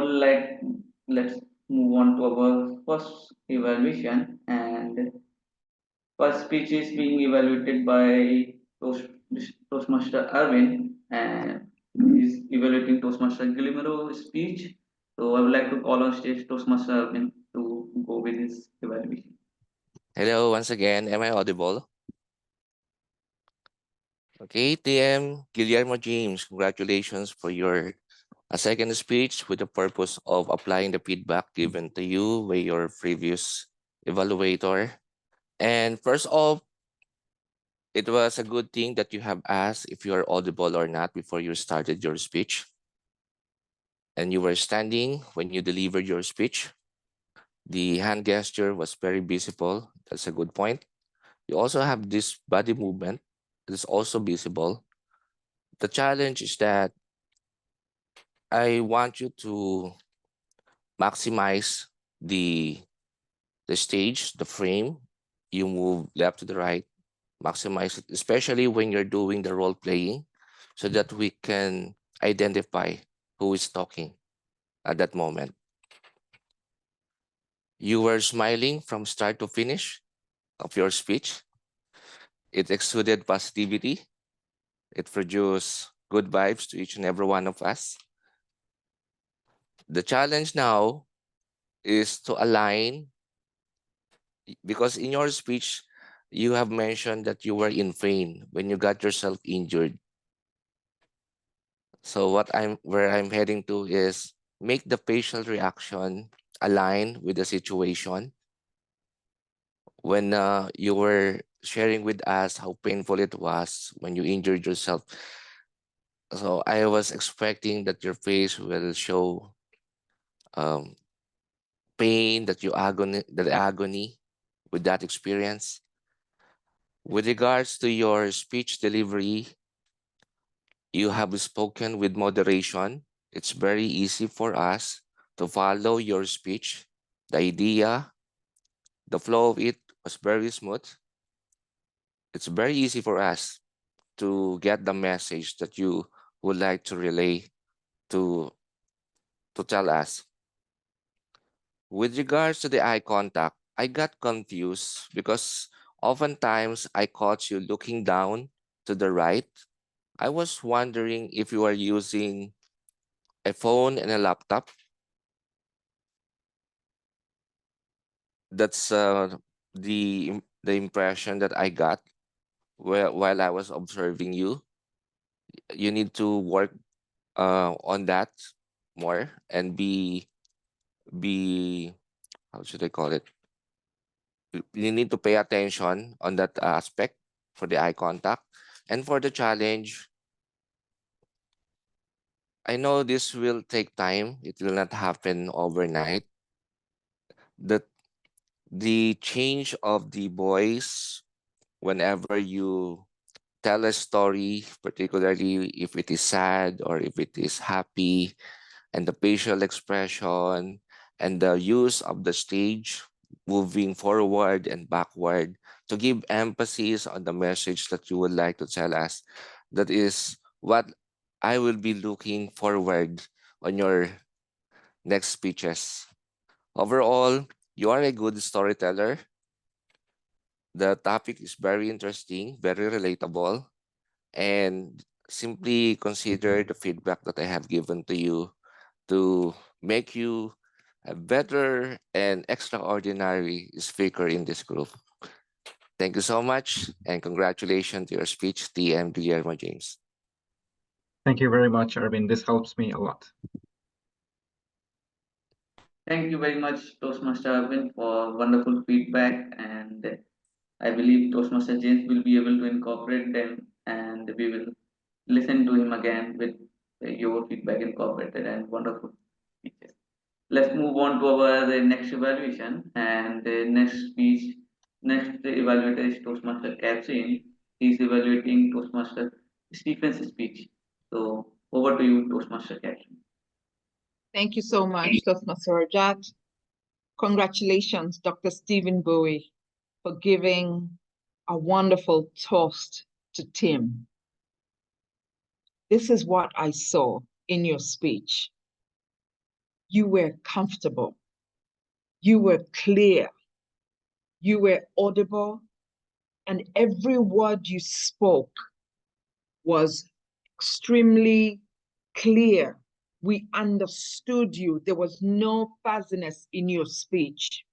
let's move on to our first evaluation, and first speech is being evaluated by Toastmaster Arvind, and he's evaluating Toastmaster Guillermo's speech. So I would like to call on stage Toastmaster Arvind to go with his evaluation. Hello, once again. Am I audible? Okay, TM Guillermo James, congratulations for your second speech with the purpose of applying the feedback given to you by your previous evaluator. And first off, it was a good thing that you have asked if you are audible or not before you started your speech. And you were standing when you delivered your speech. The hand gesture was very visible. That's a good point. You also have this body movement that is also visible. The challenge is that I want you to maximize the stage, the frame. You move left to the right, maximize it, especially when you're doing the role playing, so that we can identify who is talking at that moment. You were smiling from start to finish of your speech. It exuded positivity. It produced good vibes to each and every one of us. The challenge now is to align, because in your speech, you have mentioned that you were in pain when you got yourself injured. So where I'm heading to is make the facial reaction align with the situation. When you were sharing with us how painful it was when you injured yourself. So I was expecting that your face will show um, pain, that the agony with that experience. With regards to your speech delivery, you have spoken with moderation. It's very easy for us to follow your speech. The idea, the flow of it was very smooth. It's very easy for us to get the message that you would like to relay to tell us. With regards to the eye contact, I got confused because oftentimes I caught you looking down to the right. I was wondering if you are using a phone and a laptop. That's the impression that I got while I was observing you. You need to work on that more and be how should I call it? You need to pay attention on that aspect for the eye contact. And for the challenge, I know this will take time. It will not happen overnight. The change of the voice whenever you tell a story, particularly if it is sad or if it is happy, and the facial expression and the use of the stage, moving forward and backward to give emphasis on the message that you would like to tell us. That is what I will be looking forward on your next speeches. Overall, you are a good storyteller. The topic is very interesting, very relatable, and simply consider the feedback that I have given to you to make you a better and extraordinary speaker in this group. Thank you so much, and congratulations to your speech, TM Guillermo James. Thank you very much, Arvin. This helps me a lot. Thank you very much, Toastmaster Arvind, for wonderful feedback. And I believe Toastmaster James will be able to incorporate them, and we will listen to him again with your feedback incorporated and wonderful speeches. Let's move on to our next evaluation. And the next evaluator is Toastmaster Catherine. He's evaluating Toastmaster Stephen's speech. So over to you, Toastmaster Catherine. Thank you so much, Toastmaster Rajat. Congratulations, Dr. Stephen Bowie, for giving a wonderful toast to Tim. This is what I saw in your speech. You were comfortable. You were clear. You were audible. And every word you spoke was extremely clear. We understood you. There was no fuzziness in your speech.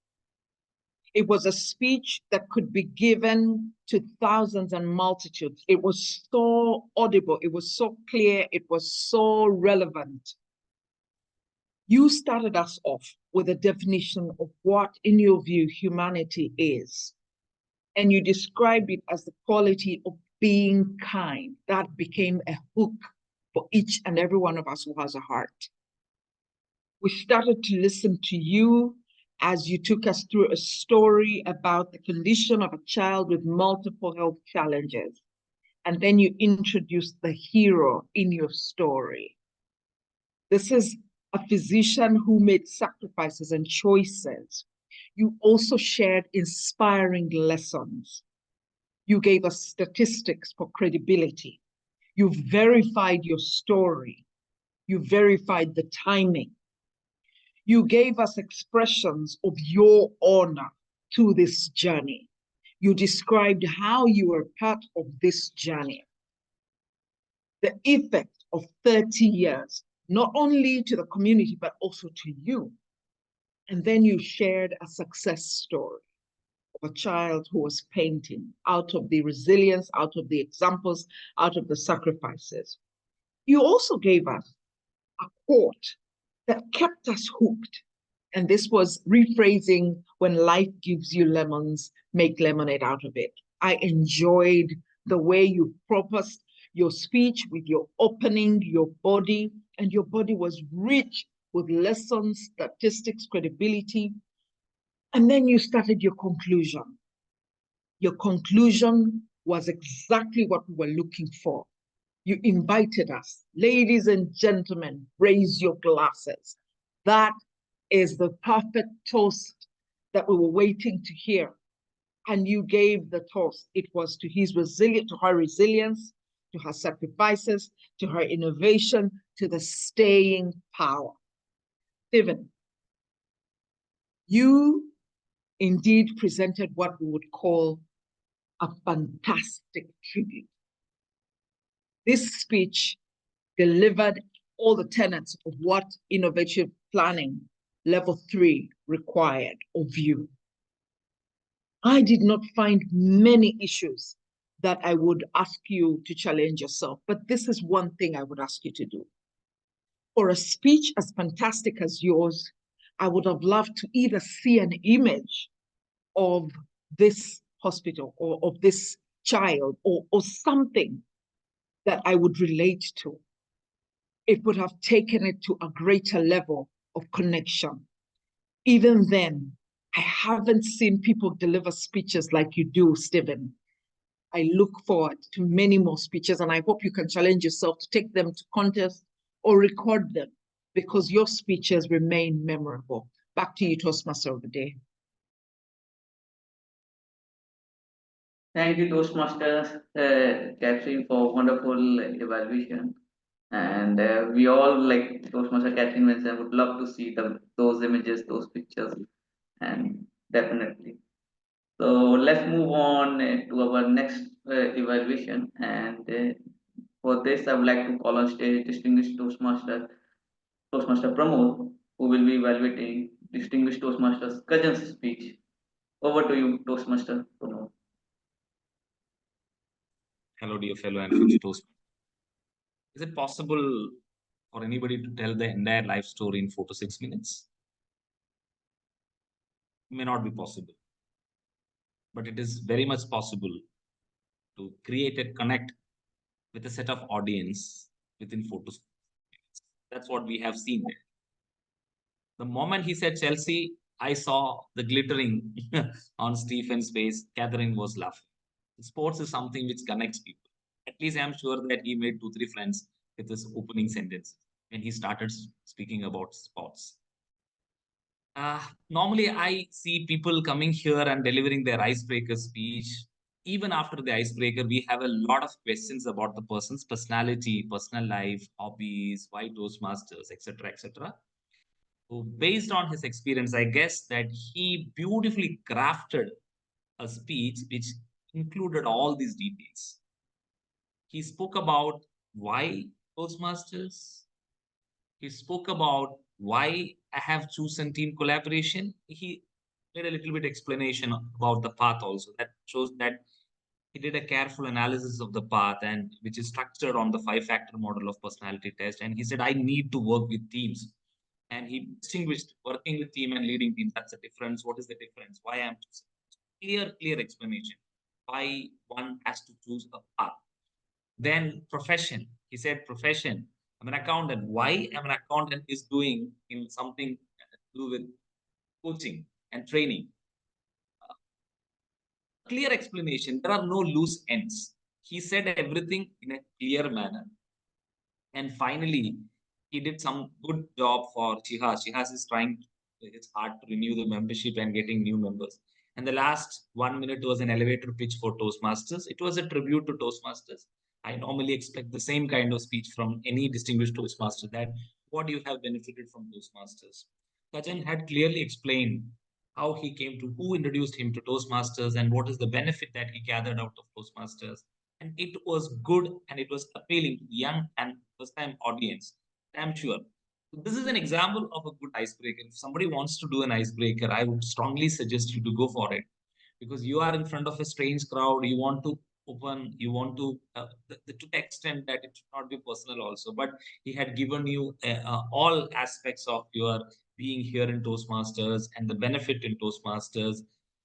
It was a speech that could be given to thousands and multitudes. It was so audible. It was so clear. It was so relevant. You started us off with a definition of what, in your view, humanity is. And you described it as the quality of being kind. That became a hook for each and every one of us who has a heart. We started to listen to you as you took us through a story about the condition of a child with multiple health challenges. And then you introduced the hero in your story. This is a physician who made sacrifices and choices. You also shared inspiring lessons. You gave us statistics for credibility. You verified your story. You verified the timing. You gave us expressions of your honor to this journey. You described how you were part of this journey. The effect of 30 years, not only to the community, but also to you. And then you shared a success story of a child who was painting out of the resilience, out of the examples, out of the sacrifices. You also gave us a quote that kept us hooked. And this was rephrasing, when life gives you lemons, make lemonade out of it. I enjoyed the way you proposed your speech with your opening, your body, and your body was rich with lessons, statistics, credibility. And then you started your conclusion. Your conclusion was exactly what we were looking for. You invited us. Ladies and gentlemen, raise your glasses. That is the perfect toast that we were waiting to hear. And you gave the toast. It was to her resilience, to her sacrifices, to her innovation, to the staying power. Stephen, you indeed presented what we would call a fantastic tribute. This speech delivered all the tenets of what innovative planning level 3 required of you. I did not find many issues that I would ask you to challenge yourself, but this is one thing I would ask you to do. For a speech as fantastic as yours, I would have loved to either see an image of this hospital or of this child or something that I would relate to. It would have taken it to a greater level of connection. Even then, I haven't seen people deliver speeches like you do, Stephen. I look forward to many more speeches, and I hope you can challenge yourself to take them to contests or record them, because your speeches remain memorable. Back to you, Toastmaster of the Day. Thank you, Toastmasters, Catherine, for wonderful evaluation. And we all, like Toastmaster Catherine mentioned, would love to see those images, those pictures, and definitely. So let's move on to our next evaluation. And for this, I would like to call on stage distinguished Toastmaster Pramod, who will be evaluating distinguished Toastmasters cousin's speech. Over to you, Toastmaster Pramod. Hello, dear fellow and future Toastmasters. Is it possible for anybody to tell the entire life story in 4 to 6 minutes? It may not be possible, but it is very much possible to create a connect with a set of audience within 4 to 6 minutes. That's what we have seen there. The moment he said Chelsea, I saw the glittering on Stephen's face. Catherine was laughing. Sports is something which connects people. At least I'm sure that he made 2-3 friends with his opening sentence when he started speaking about sports. Normally, I see people coming here and delivering their icebreaker speech. Even after the icebreaker, we have a lot of questions about the person's personality, personal life, hobbies, why Toastmasters, etc., etc. So based on his experience, I guess that he beautifully crafted a speech which included all these details. He spoke about why Toastmasters. He spoke about why I have chosen team collaboration. He made a little bit explanation about the path also. That shows that he did a careful analysis of the path, and which is structured on the 5-factor model of personality test. And he said, I need to work with teams. And he distinguished working with team and leading teams. That's the difference. What is the difference? Why I'm choosing? Clear explanation. Why one has to choose a path. Then profession. He said profession. I'm an accountant. Why I'm an accountant is doing in something to do with coaching and training. Clear explanation. There are no loose ends. He said everything in a clear manner. And finally, he did some good job for Chihas. Chihas is trying it's hard to renew the membership and getting new members. And the last 1 minute was an elevator pitch for Toastmasters. It was a tribute to Toastmasters. I normally expect the same kind of speech from any distinguished Toastmaster, that what you have benefited from Toastmasters. Kajan had clearly explained how he came to, who introduced him to Toastmasters, and what is the benefit that he gathered out of Toastmasters. And it was good and it was appealing to young and first-time audience. I'm sure. This is an example of a good icebreaker. If somebody wants to do an icebreaker, I would strongly suggest you to go for it, because you are in front of a strange crowd. You want to open, you want to, to the extent that it should not be personal also, but he had given you all aspects of your being here in Toastmasters and the benefit in Toastmasters,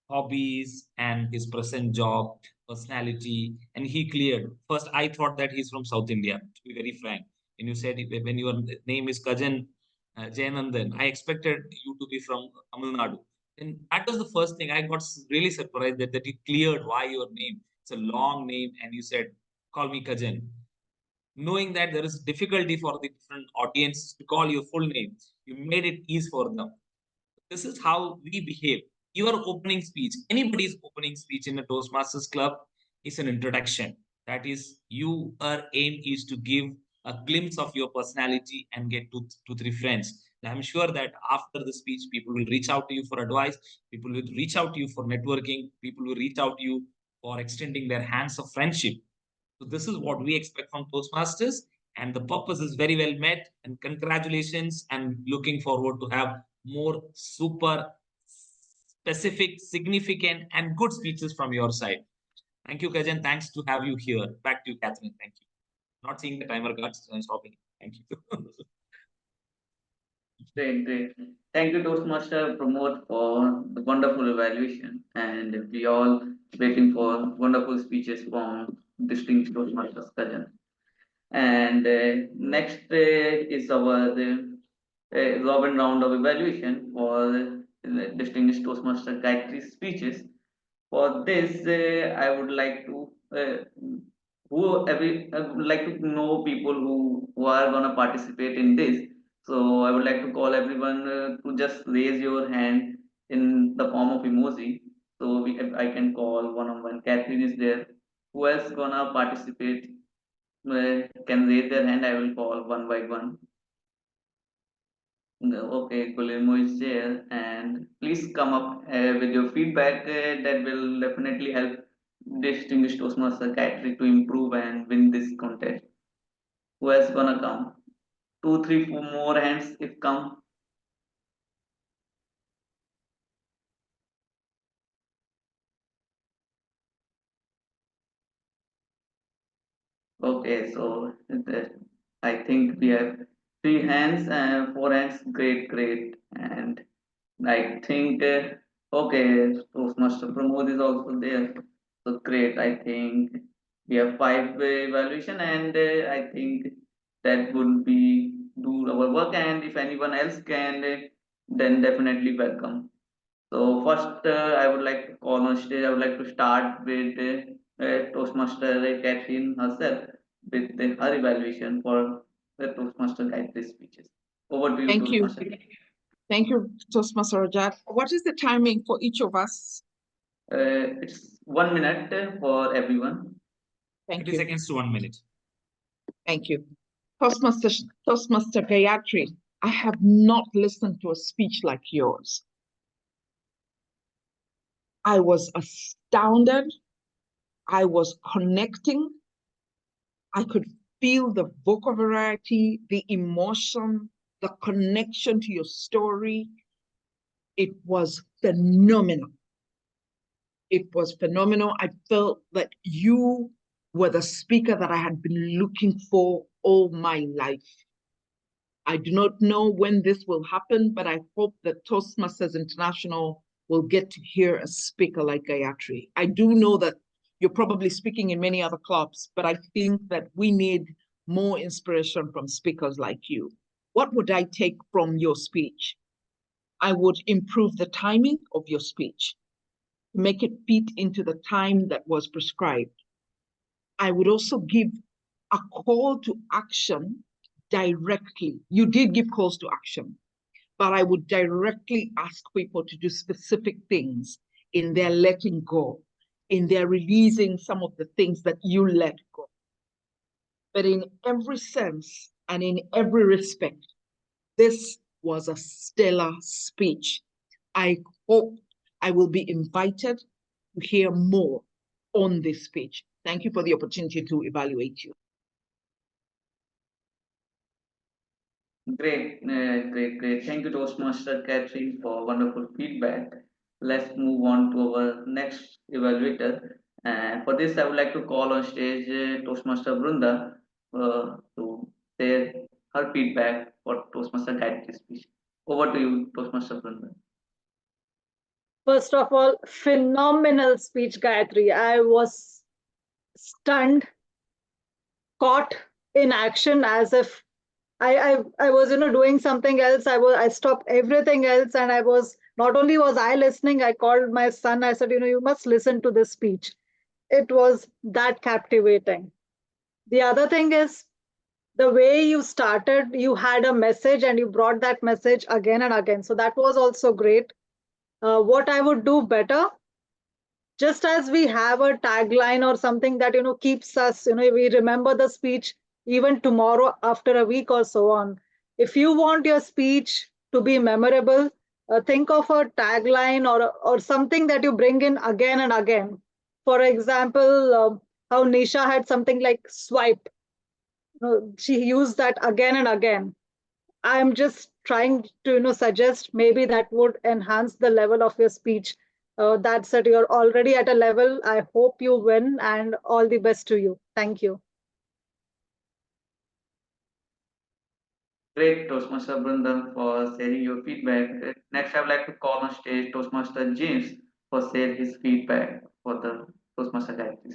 hobbies and his present job, personality, and he cleared. First, I thought that he's from South India, to be very frank. When you said, when your name is Kajan Jayanandan, I expected you to be from Tamil Nadu. And that was the first thing. I got really surprised that you cleared why your name. It's a long name, and you said, "Call me Kajan." Knowing that there is difficulty for the different audiences to call your full name, you made it easy for them. This is how we behave. Your opening speech, anybody's opening speech in a Toastmasters club, is an introduction. That is, your aim is to give a glimpse of your personality and get two, three friends. And I'm sure that after the speech, people will reach out to you for advice. People will reach out to you for networking. People will reach out to you for extending their hands of friendship. So this is what we expect from Toastmasters, and the purpose is very well met. And congratulations, and looking forward to have more super specific, significant, and good speeches from your side. Thank you, Kajan. Thanks to have you here. Back to you, Catherine. Thank you. Not seeing the timer cards, so I'm stopping. Thank you. Great. Thank you, Toastmaster Pramod, for the wonderful evaluation. And we all waiting for wonderful speeches from distinguished Toastmasters Kajan. And next is our Robin round of evaluation for distinguished Toastmaster Gayatri's speeches. For this, I would like to I would like to know people who are gonna participate in this. So I would like to call everyone to just raise your hand in the form of emoji. So I can call one on one. Catherine is there. Who else gonna participate? Can raise their hand. I will call one by one. Okay, Guillermo is there, and please come up with your feedback. That will definitely help distinguished Toastmaster Gayatri to improve and win this contest. Who else gonna come? Two, three, four more hands if come. Okay, so I think we have three hands and four hands. Great, and I think okay, Toastmaster Pramod is also there. So great. I think we have five evaluation, and I think that would be do our work. And if anyone else can, then definitely welcome. So first, I would like to call on stage. I would like to start with Toastmaster Catherine herself with her evaluation for the Toastmaster Gayatri speeches. Over to you, Thank you. Toastmaster. Thank you, Toastmaster Rajat. What is the timing for each of us? It's 1 minute for everyone. Thank 30 you. seconds to 1 minute. Thank you. Toastmaster Gayatri, I have not listened to a speech like yours. I was astounded. I was connecting. I could feel the vocal variety, the emotion, the connection to your story. It was phenomenal. It was phenomenal. I felt that you were the speaker that I had been looking for all my life. I do not know when this will happen, but I hope that Toastmasters International will get to hear a speaker like Gayatri. I do know that you're probably speaking in many other clubs, but I think that we need more inspiration from speakers like you. What would I take from your speech? I would improve the timing of your speech, make it fit into the time that was prescribed. I would also give a call to action directly. You did give calls to action, but I would directly ask people to do specific things in their letting go, in their releasing some of the things that you let go. But in every sense and in every respect, this was a stellar speech. I hope I will be invited to hear more on this speech. Thank you for the opportunity to evaluate you. Great. Thank you, Toastmaster Catherine, for wonderful feedback. Let's move on to our next evaluator. And for this, I would like to call on stage Toastmaster Brunda to share her feedback for Toastmaster Gayatri's speech. Over to you, Toastmaster Brunda. First of all, phenomenal speech, Gayatri. I was stunned, caught in action as if I was doing something else. I stopped everything else and I was Not only was I listening, I called my son. I said, you must listen to this speech. It was that captivating. The other thing is the way you started, you had a message and you brought that message again and again. So that was also great. What I would do better, just as we have a tagline or something that keeps us, we remember the speech even tomorrow after a week or so on. If you want your speech to be memorable, think of a tagline or something that you bring in again and again. For example, how Nisha had something like swipe. She used that again and again. I'm just trying to suggest maybe that would enhance the level of your speech. That's it. You're already at a level. I hope you win, and all the best to you. Thank you. Great, Toastmaster Brandon, for sharing your feedback. Next, I would like to call on stage Toastmaster James for share his feedback for the Toastmaster Gayatri.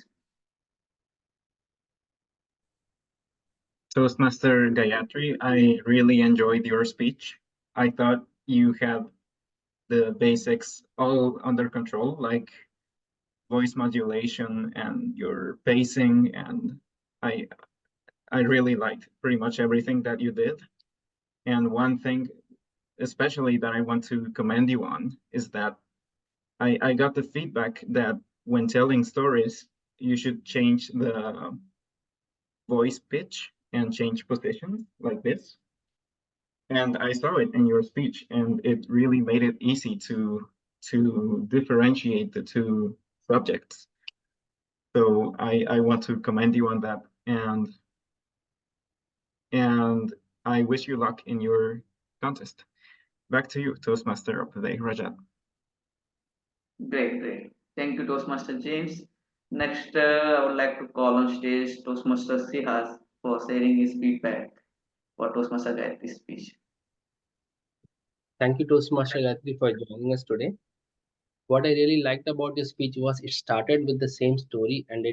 Toastmaster Gayatri, I really enjoyed your speech. I thought you had the basics all under control, like voice modulation and your pacing, and I really liked pretty much everything that you did. And one thing especially that I want to commend you on is that I got the feedback that when telling stories, you should change the voice pitch and change position like this. And I saw it in your speech, and it really made it easy to differentiate the two subjects. So I want to commend you on that, and I wish you luck in your contest. Back to you, Toastmaster of the day, Rajat. Great. Thank you, Toastmaster James. Next, I would like to call on stage Toastmaster Sihas for sharing his feedback for Toastmaster Gayatri's speech. Thank you, Toastmaster Gayatri, for joining us today. What I really liked about your speech was it started with the same story and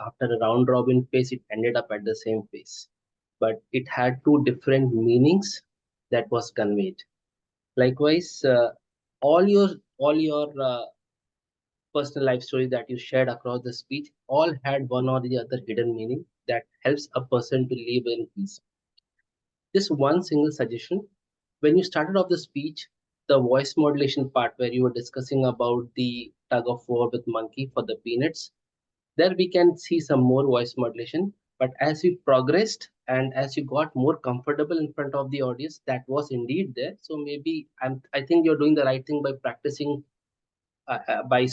after a round robin phase, it ended up at the same phase. But it had two different meanings that was conveyed. Likewise, all your personal life stories that you shared across the speech all had one or the other hidden meaning that helps a person to live in peace. Just one single suggestion. When you started off the speech, the voice modulation part where you were discussing about the tug of war with monkey for the peanuts, there we can see some more voice modulation. But as you progressed and as you got more comfortable in front of the audience, that was indeed there. So maybe I think you're doing the right thing by practicing by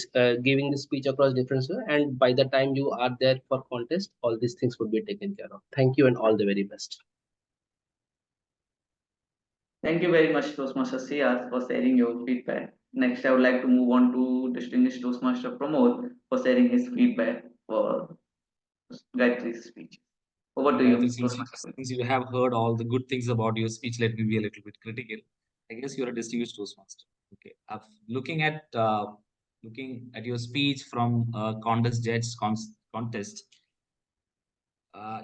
giving the speech across different, and by the time you are there for contest, all these things would be taken care of. Thank you and all the very best. Thank you very much, Toastmaster Sihas, for sharing your feedback. Next, I would like to move on to distinguished Toastmaster Pramod for sharing his feedback for Gayatri's speech. Over to you, Toastmaster. Since you have heard all the good things about your speech, let me be a little bit critical. I guess you're a distinguished Toastmaster. Okay, looking at your speech from contest judge contest,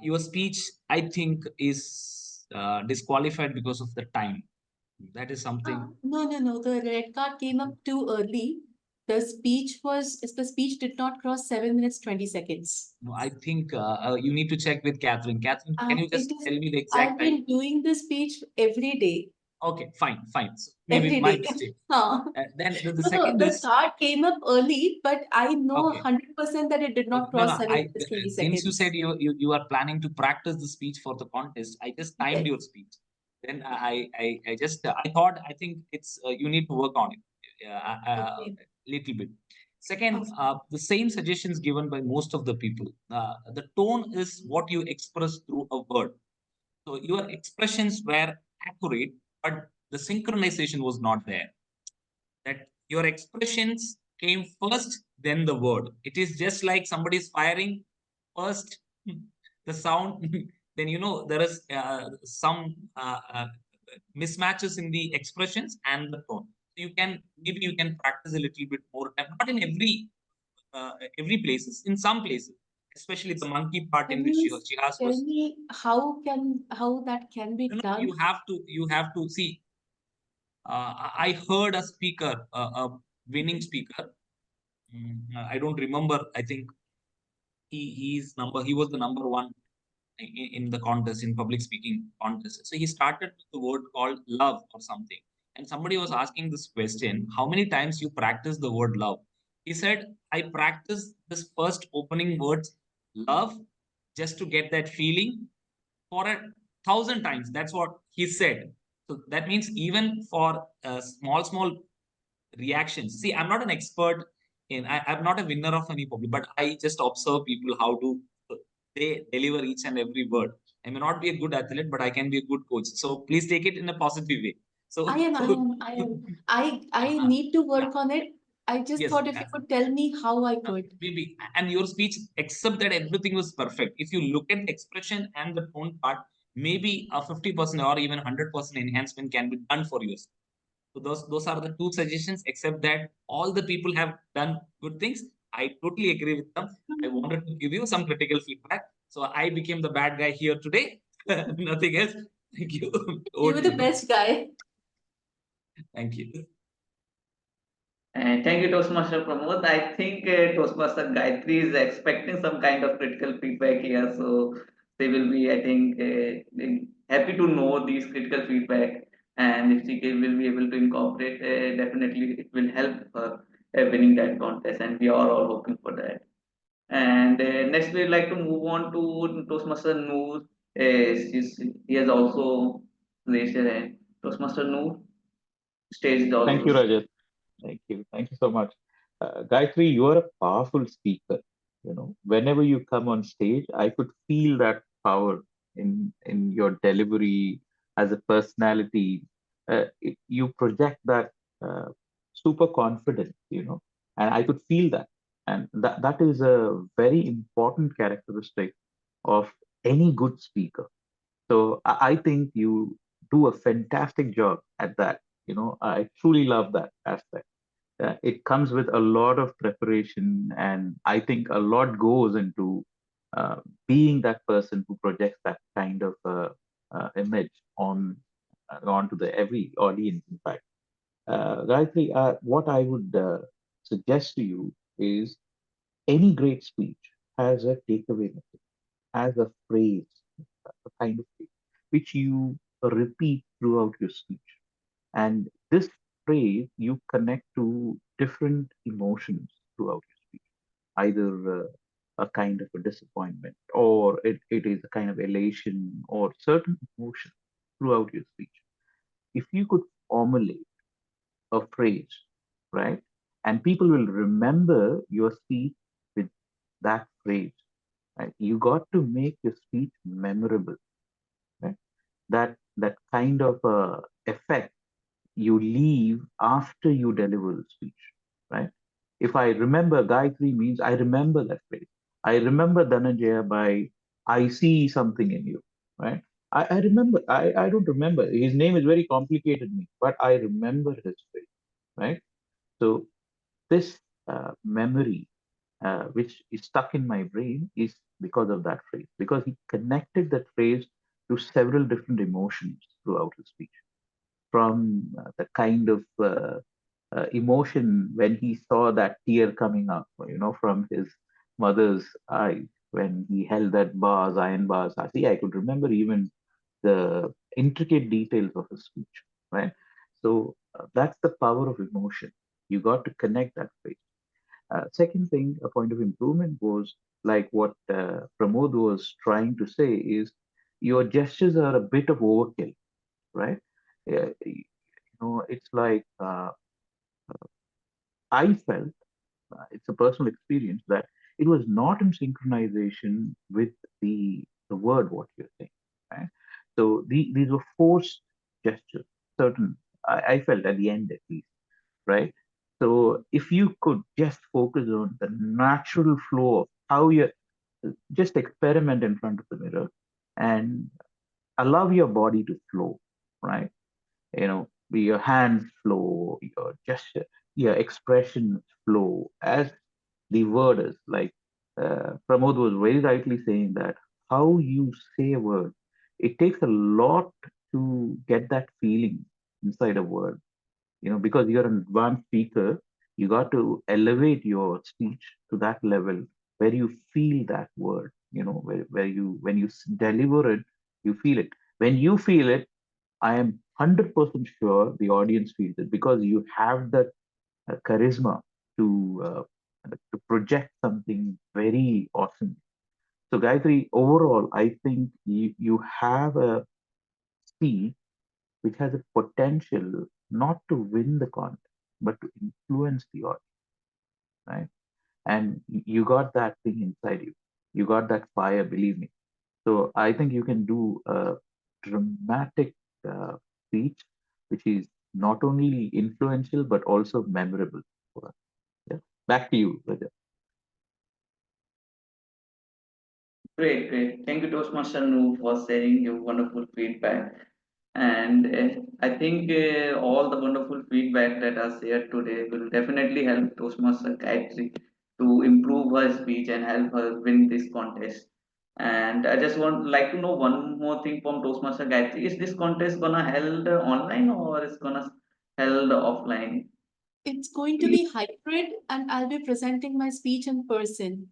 your speech I think is disqualified because of the time. That is something. No. The red card came up too early. The speech did not cross 7 minutes 20 seconds. No, I think you need to check with Catherine. Catherine, can you just tell me the I've exact time? been doing the speech every day. Okay, fine. So maybe Every my day. mistake. Huh. Then the No, second the is card came up early, but I know okay. 100% that it did not cross 7 minutes 20 seconds. Since you said you are planning to practice the speech for the contest, I just timed your speech. Then I think it's you need to work on it Okay. little bit. Second, the same suggestions given by most of the people. The tone is what you express through a word. So your expressions were accurate, but the synchronization was not there. That your expressions came first, then the word. It is just like somebody's firing first the sound, then there is some mismatches in the expressions and the tone. So maybe you can practice a little bit more time, not in every places, in some places, especially the monkey part in which she has. Tell me how that can be done. You have to see. I heard a speaker, a winning speaker. I don't remember. I think he was the number one in the contest, in public speaking contest. So he started with the word called love or something. And somebody was asking this question, how many times you practice the word love? He said, I practice this first opening words, love, just to get that feeling for 1,000 times. That's what he said. So that means even for small reactions. See, I'm not an expert I'm not a winner of any public, but I just observe people how to they deliver each and every word. I may not be a good athlete, but I can be a good coach. So please take it in a positive way. So I am. I need to work on it. I just yes, thought if you could tell me how I could. maybe. And your speech, except that everything was perfect. If you look at expression and the tone part, maybe a 50% or even 100% enhancement can be done for you. So those are the two suggestions, except that all the people have done good things. I totally agree with them. I wanted to give you some critical feedback. So I became the bad guy here today. Nothing else. Thank you. You were the best guy. Thank you. And thank you, Toastmaster Pramod. I think Toastmaster Gayatri is expecting some kind of critical feedback here. So they will be, I think, happy to know these critical feedback. And if she will be able to incorporate, definitely it will help her winning that contest. And we are all hoping for that. And next, we'd like to move on to Toastmaster Noor. He has also raised her hand. Toastmaster Noor, stage is all Thank you, yours. Rajat. Thank you. Thank you so much. Gayatri, you are a powerful speaker. You know, whenever you come on stage, I could feel that power in your delivery as a personality. You project that super confidence, you know, and I could feel that. And that is a very important characteristic of any good speaker. So I think you do a fantastic job at that. You know, I truly love that aspect. It comes with a lot of preparation, and I think a lot goes into uh, being that person who projects that kind of image onto the every audience. In fact, Gayatri, what I would suggest to you is any great speech has a takeaway message, has a phrase, a kind of phrase which you repeat throughout your speech. And this phrase you connect to different emotions throughout your speech, either a kind of a disappointment, or it is a kind of elation or certain emotion throughout your speech. If you could formulate a phrase, right, and people will remember your speech with that phrase, right, you got to make your speech memorable, right? That kind of effect you leave after you deliver the speech, right? If I remember Gayatri means I remember that phrase. I remember Dhananjaya by I see something in you, right? I remember, I don't remember. His name is very complicated to me, but I remember his phrase, right? So this memory, which is stuck in my brain, is because of that phrase, because he connected that phrase to several different emotions throughout his speech, from the kind of emotion when he saw that tear coming up, you know, from his mother's eyes when he held that bars, iron bars. I see, I could remember even the intricate details of his speech, right? So that's the power of emotion. You got to connect that phrase. Second thing, a point of improvement was like what Pramod was trying to say is your gestures are a bit of overkill, right? You know, it's like I felt, it's a personal experience, that it was not in synchronization with the word what you're saying, right? So these were forced gestures, certain, I felt at the end at least, right? So if you could just focus on the natural flow of how you just experiment in front of the mirror and allow your body to flow, right? You know, your hands flow, your gesture, your expressions flow as the word is. Like Pramod was very rightly saying that how you say a word, it takes a lot to get that feeling inside a word. because you're an advanced speaker, you got to elevate your speech to that level where you feel that word, where you, when you deliver it, you feel it. When you feel it, I am 100% sure the audience feels it, because you have that charisma to project something very awesome. So Gayatri, overall, I think you have a speech which has a potential not to win the contest, but to influence the audience, right? And you got that thing inside you. You got that fire, believe me. So I think you can do a dramatic speech, which is not only influential but also memorable for us. Yeah. Back to you, Raja. Great, great. Thank you, Toastmaster Nu, for sharing your wonderful feedback. And I think all the wonderful feedback that are shared today will definitely help Toastmaster Gayatri to improve her speech and help her win this contest. And I just want like to know one more thing from Toastmaster Gayatri. Is this contest gonna held online or is gonna held offline? It's going to be hybrid, and I'll be presenting my speech in person,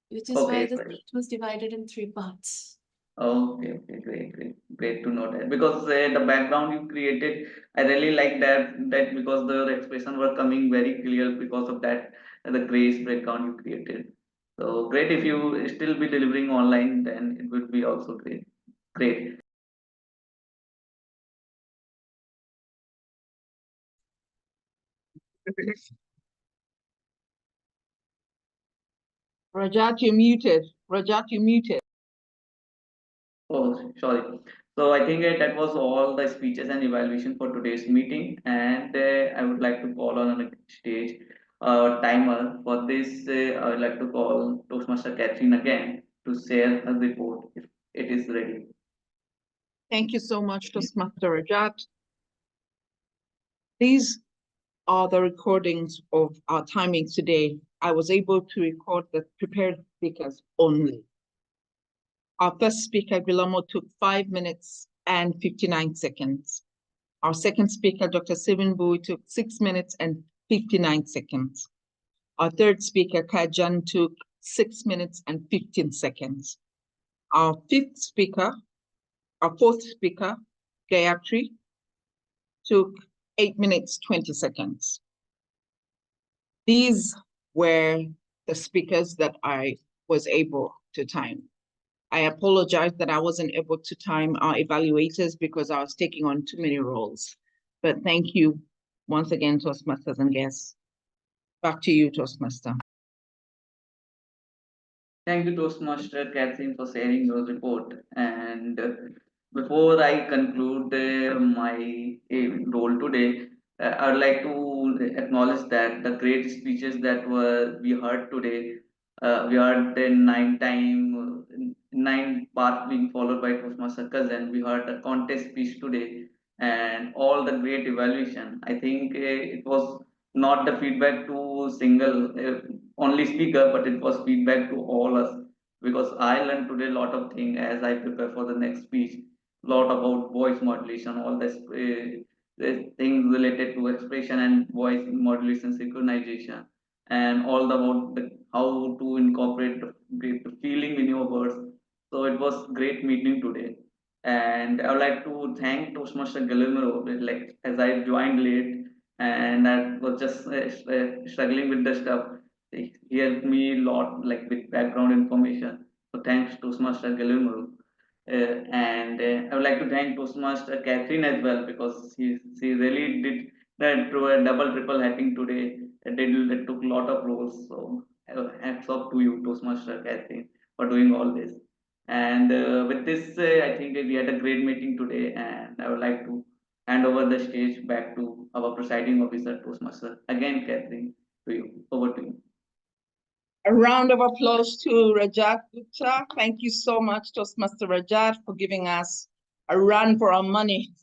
which is why Okay, the great. speech was divided in 3 parts. Okay, okay, great to know that. Because the background you created, I really like that because the expression were coming very clear because of that the grace background you created. So great if you still be delivering online, then it would be also great. Great. Rajat, you're muted. Rajat, you're muted. Oh, sorry. So I think that was all the speeches and evaluation for today's meeting, and I would like to call on the stage timer. For this, I would like to call Toastmaster Catherine again to share her report if it is ready. Thank you so much, Toastmaster Rajat. These are the recordings of our timings today. I was able to record the prepared speakers only. Our first speaker, Guillermo, took 5 minutes and 59 seconds. Our second speaker, Dr. Sivinbui, took 6 minutes and 59 seconds. Our third speaker, Kajan, took 6 minutes and 15 seconds. Our fourth speaker, Gayatri, took 8 minutes, 20 seconds. These were the speakers that I was able to time. I apologize that I wasn't able to time our evaluators because I was taking on too many roles. But thank you once again, Toastmasters and guests. Back to you, Toastmaster. Thank you, Toastmaster Catherine, for sharing your report. And before I conclude my role today, I would like to acknowledge that the great speeches that were we heard today, we heard the 9 part being followed by Toastmaster Cousin. We heard the contest speech today, and all the great evaluation. I think it was not the feedback to single only speaker, but it was feedback to all us because I learned today a lot of things as I prepare for the next speech. Lot about voice modulation, all this the things related to expression and voice modulation synchronization, and all about how to incorporate the feeling in your words. So it was great meeting today. And I would like to thank Toastmaster Guillermo, like as I joined late and I was just struggling with the stuff. He helped me a lot, like with background information. So thanks Toastmaster Guillermo. And I would like to thank Toastmaster Catherine as well because she really did that through a double triple hatting today. It took a lot of roles. So hats off to you, Toastmaster Catherine, for doing all this. And with this, I think we had a great meeting today, and I would like to hand over the stage back to our presiding officer, Toastmaster. Again, Catherine, to you. Over to you. A round of applause to Rajat Gupta. Thank you so much, Toastmaster Rajat, for giving us a run for our money.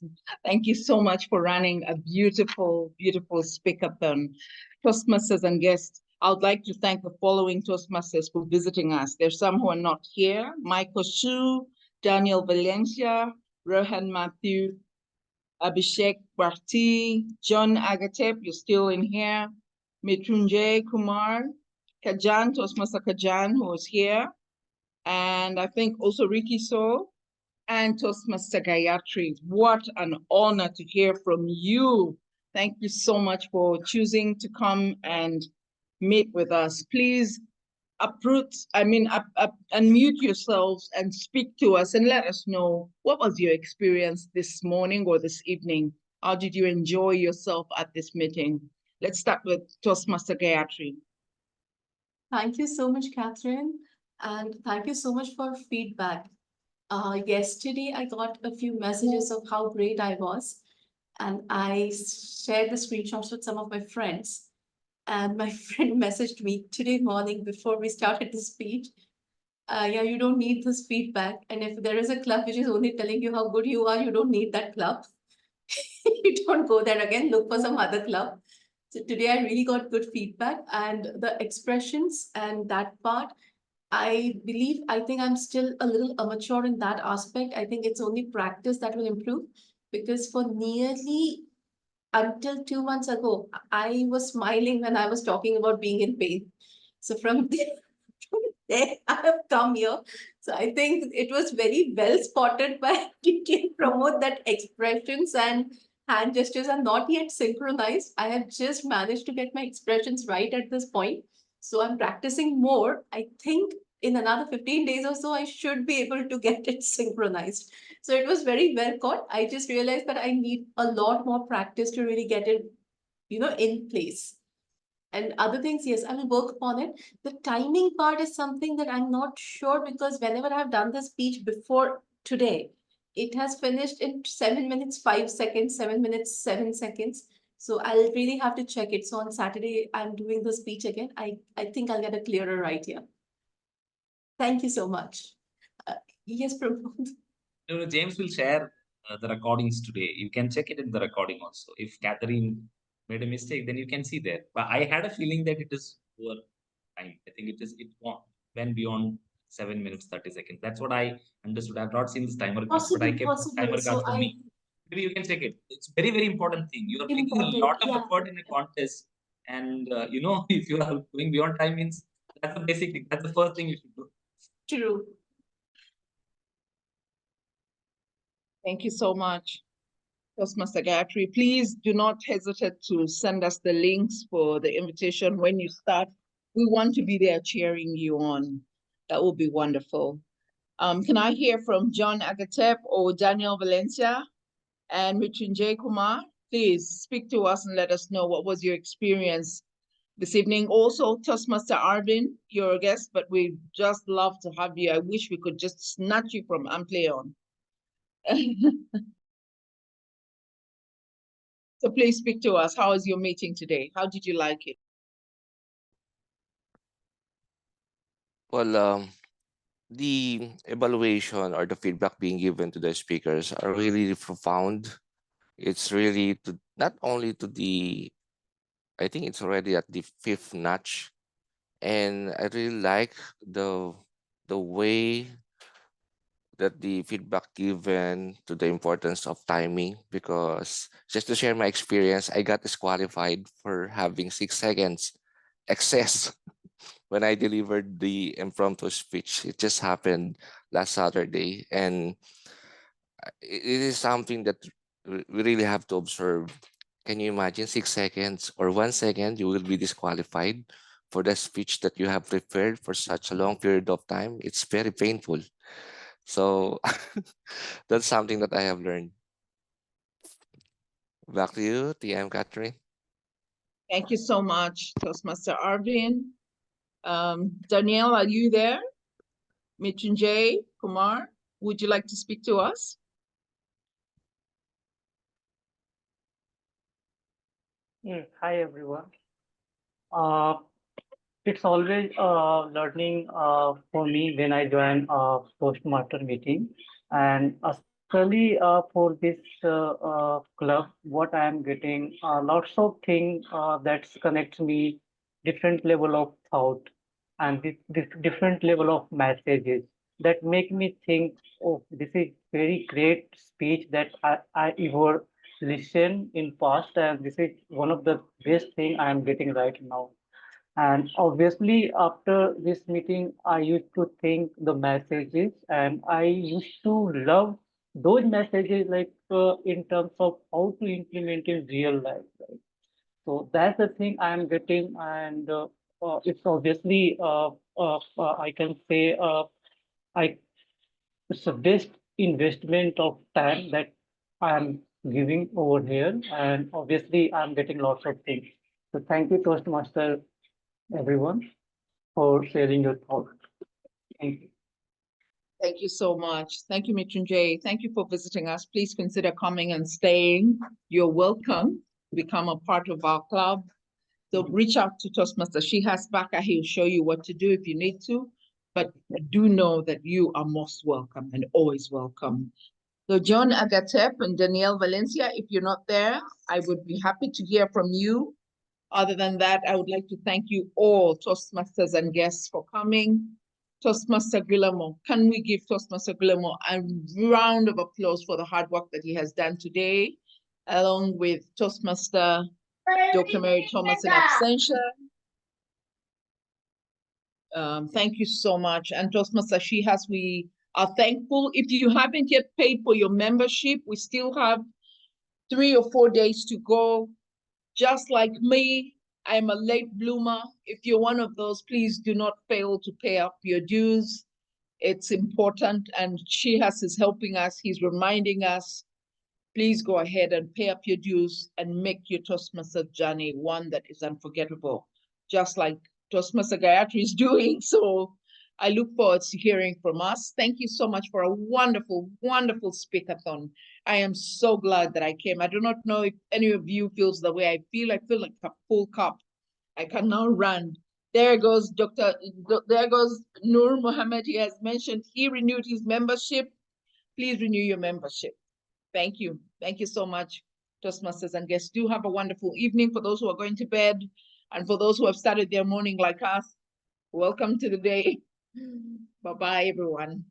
Thank you so much for running a beautiful, beautiful speakathon. Toastmasters and guests, I would like to thank the following Toastmasters for visiting us. There's some who are not here: Michael Shu, Daniel Valencia, Rohan Matthew, Abhishek Bharti, John Agatep, you're still in here. Mitrunjay Kumar, Kajan, Toastmaster Kajan, who was here. And I think also Ricky So and Toastmaster Gayatri. What an honor to hear from you. Thank you so much for choosing to come and meet with us. Please unmute yourselves and speak to us and let us know what was your experience this morning or this evening. How did you enjoy yourself at this meeting? Let's start with Toastmaster Gayatri. Thank you so much, Catherine. And thank you so much for feedback. Yesterday, I got a few messages of how great I was. And I shared the screenshots with some of my friends. And my friend messaged me today morning before we started the speech. Yeah, you don't need this feedback. And if there is a club which is only telling you how good you are, you don't need that club. You don't go there again, look for some other club. So today I really got good feedback and the expressions and that part, I think I'm still a little immature in that aspect. I think it's only practice that will improve because for nearly until 2 months ago, I was smiling when I was talking about being in pain. So from there, I have come here. So I think it was very well spotted by TTN Promote that expressions and hand gestures are not yet synchronized. I have just managed to get my expressions right at this point. So I'm practicing more. I think in another 15 days or so, I should be able to get it synchronized. So it was very well caught. I just realized that I need a lot more practice to really get it, in place. And other things, yes, I will work upon it. The timing part is something that I'm not sure because whenever I've done the speech before today, it has finished in 7 minutes, 5 seconds, 7 minutes, 7 seconds. So I'll really have to check it. So on Saturday, I'm doing the speech again. I think I'll get a clearer idea. Thank you so much. Yes, Pramod. No, James will share the recordings today. You can check it in the recording also. If Catherine made a mistake, then you can see there. But I had a feeling that it is poor time. I think went beyond 7 minutes 30 seconds. That's what I understood. I've not seen this timer card, but I kept the timer card for me. Maybe you can check it. It's very, very important thing. You are taking a lot of effort in a contest, and if you are going beyond time means that's the basic thing. That's the first thing you should do. True. Thank you so much, Toastmaster Gayatri. Please do not hesitate to send us the links for the invitation when you start. We want to be there cheering you on. That would be wonderful. Can I hear from John Agatep or Daniel Valencia and Mrityunjay Kumar? Please speak to us and let us know what was your experience this evening. Also, Toastmaster Arvin, you're a guest, but we just love to have you. I wish we could just snatch you from Ampleon. So please speak to us. How was your meeting today? How did you like it? Well, the evaluation or the feedback being given to the speakers are really profound. It's really not only to I think it's already at the 5th notch. And I really like the way that the feedback given to the importance of timing, because just to share my experience, I got disqualified for having 6 seconds excess when I delivered the impromptu speech. It just happened last Saturday, and it is something that we really have to observe. Can you imagine 6 seconds or 1 second you will be disqualified for the speech that you have prepared for such a long period of time? It's very painful. So that's something that I have learned. Back to you, TM Catherine. Thank you so much, Toastmaster Arvin. Danielle, are you there? Mrityunjay Kumar, would you like to speak to us? Hi everyone. It's always learning for me when I join a Toastmaster meeting, and especially for this club, what I am getting lots of things that connects me, different level of thought, and this different level of messages that make me think, oh, this is very great speech that I ever listen in past, and this is one of the best thing I am getting right now. And obviously, after this meeting, I used to think the messages, and I used to love those messages, like in terms of how to implement in real life, right? So that's the thing I am getting, and it's obviously I can say I it's the best investment of time that I am giving over here, and obviously I'm getting lots of things. So thank you, Toastmaster, everyone, for sharing your thoughts. Thank you. Thank you so much. Thank you, Mrityunjay. Thank you for visiting us. Please consider coming and staying. You're welcome to become a part of our club. So reach out to Toastmaster. She has Baka. He'll show you what to do if you need to. But do know that you are most welcome and always welcome. So John Agatep and Danielle Valencia, if you're not there, I would be happy to hear from you. Other than that, I would like to thank you all, Toastmasters and guests, for coming. Toastmaster Guillermo, can we give Toastmaster Guillermo a round of applause for the hard work that he has done today, along with Toastmaster Dr. Mary Thomas in absentia. Thank you so much. And Toastmaster Shihas, we are thankful. If you haven't yet paid for your membership, we still have 3 or 4 days to go. Just like me, I'm a late bloomer. If you're one of those, please do not fail to pay up your dues. It's important, and Shihas is helping us. He's reminding us, please go ahead and pay up your dues and make your Toastmaster journey one that is unforgettable, just like Toastmaster Gayatri is doing. So I look forward to hearing from us. Thank you so much for a wonderful, wonderful speakathon. I am so glad that I came. I do not know if any of you feels the way I feel. I feel like a full cup. I can now run. There goes there goes Nur Mohammed. He has mentioned he renewed his membership. Please renew your membership. Thank you. Thank you so much, Toastmasters and guests. Do have a wonderful evening for those who are going to bed, and for those who have started their morning like us. Welcome to the day. Bye-bye, everyone.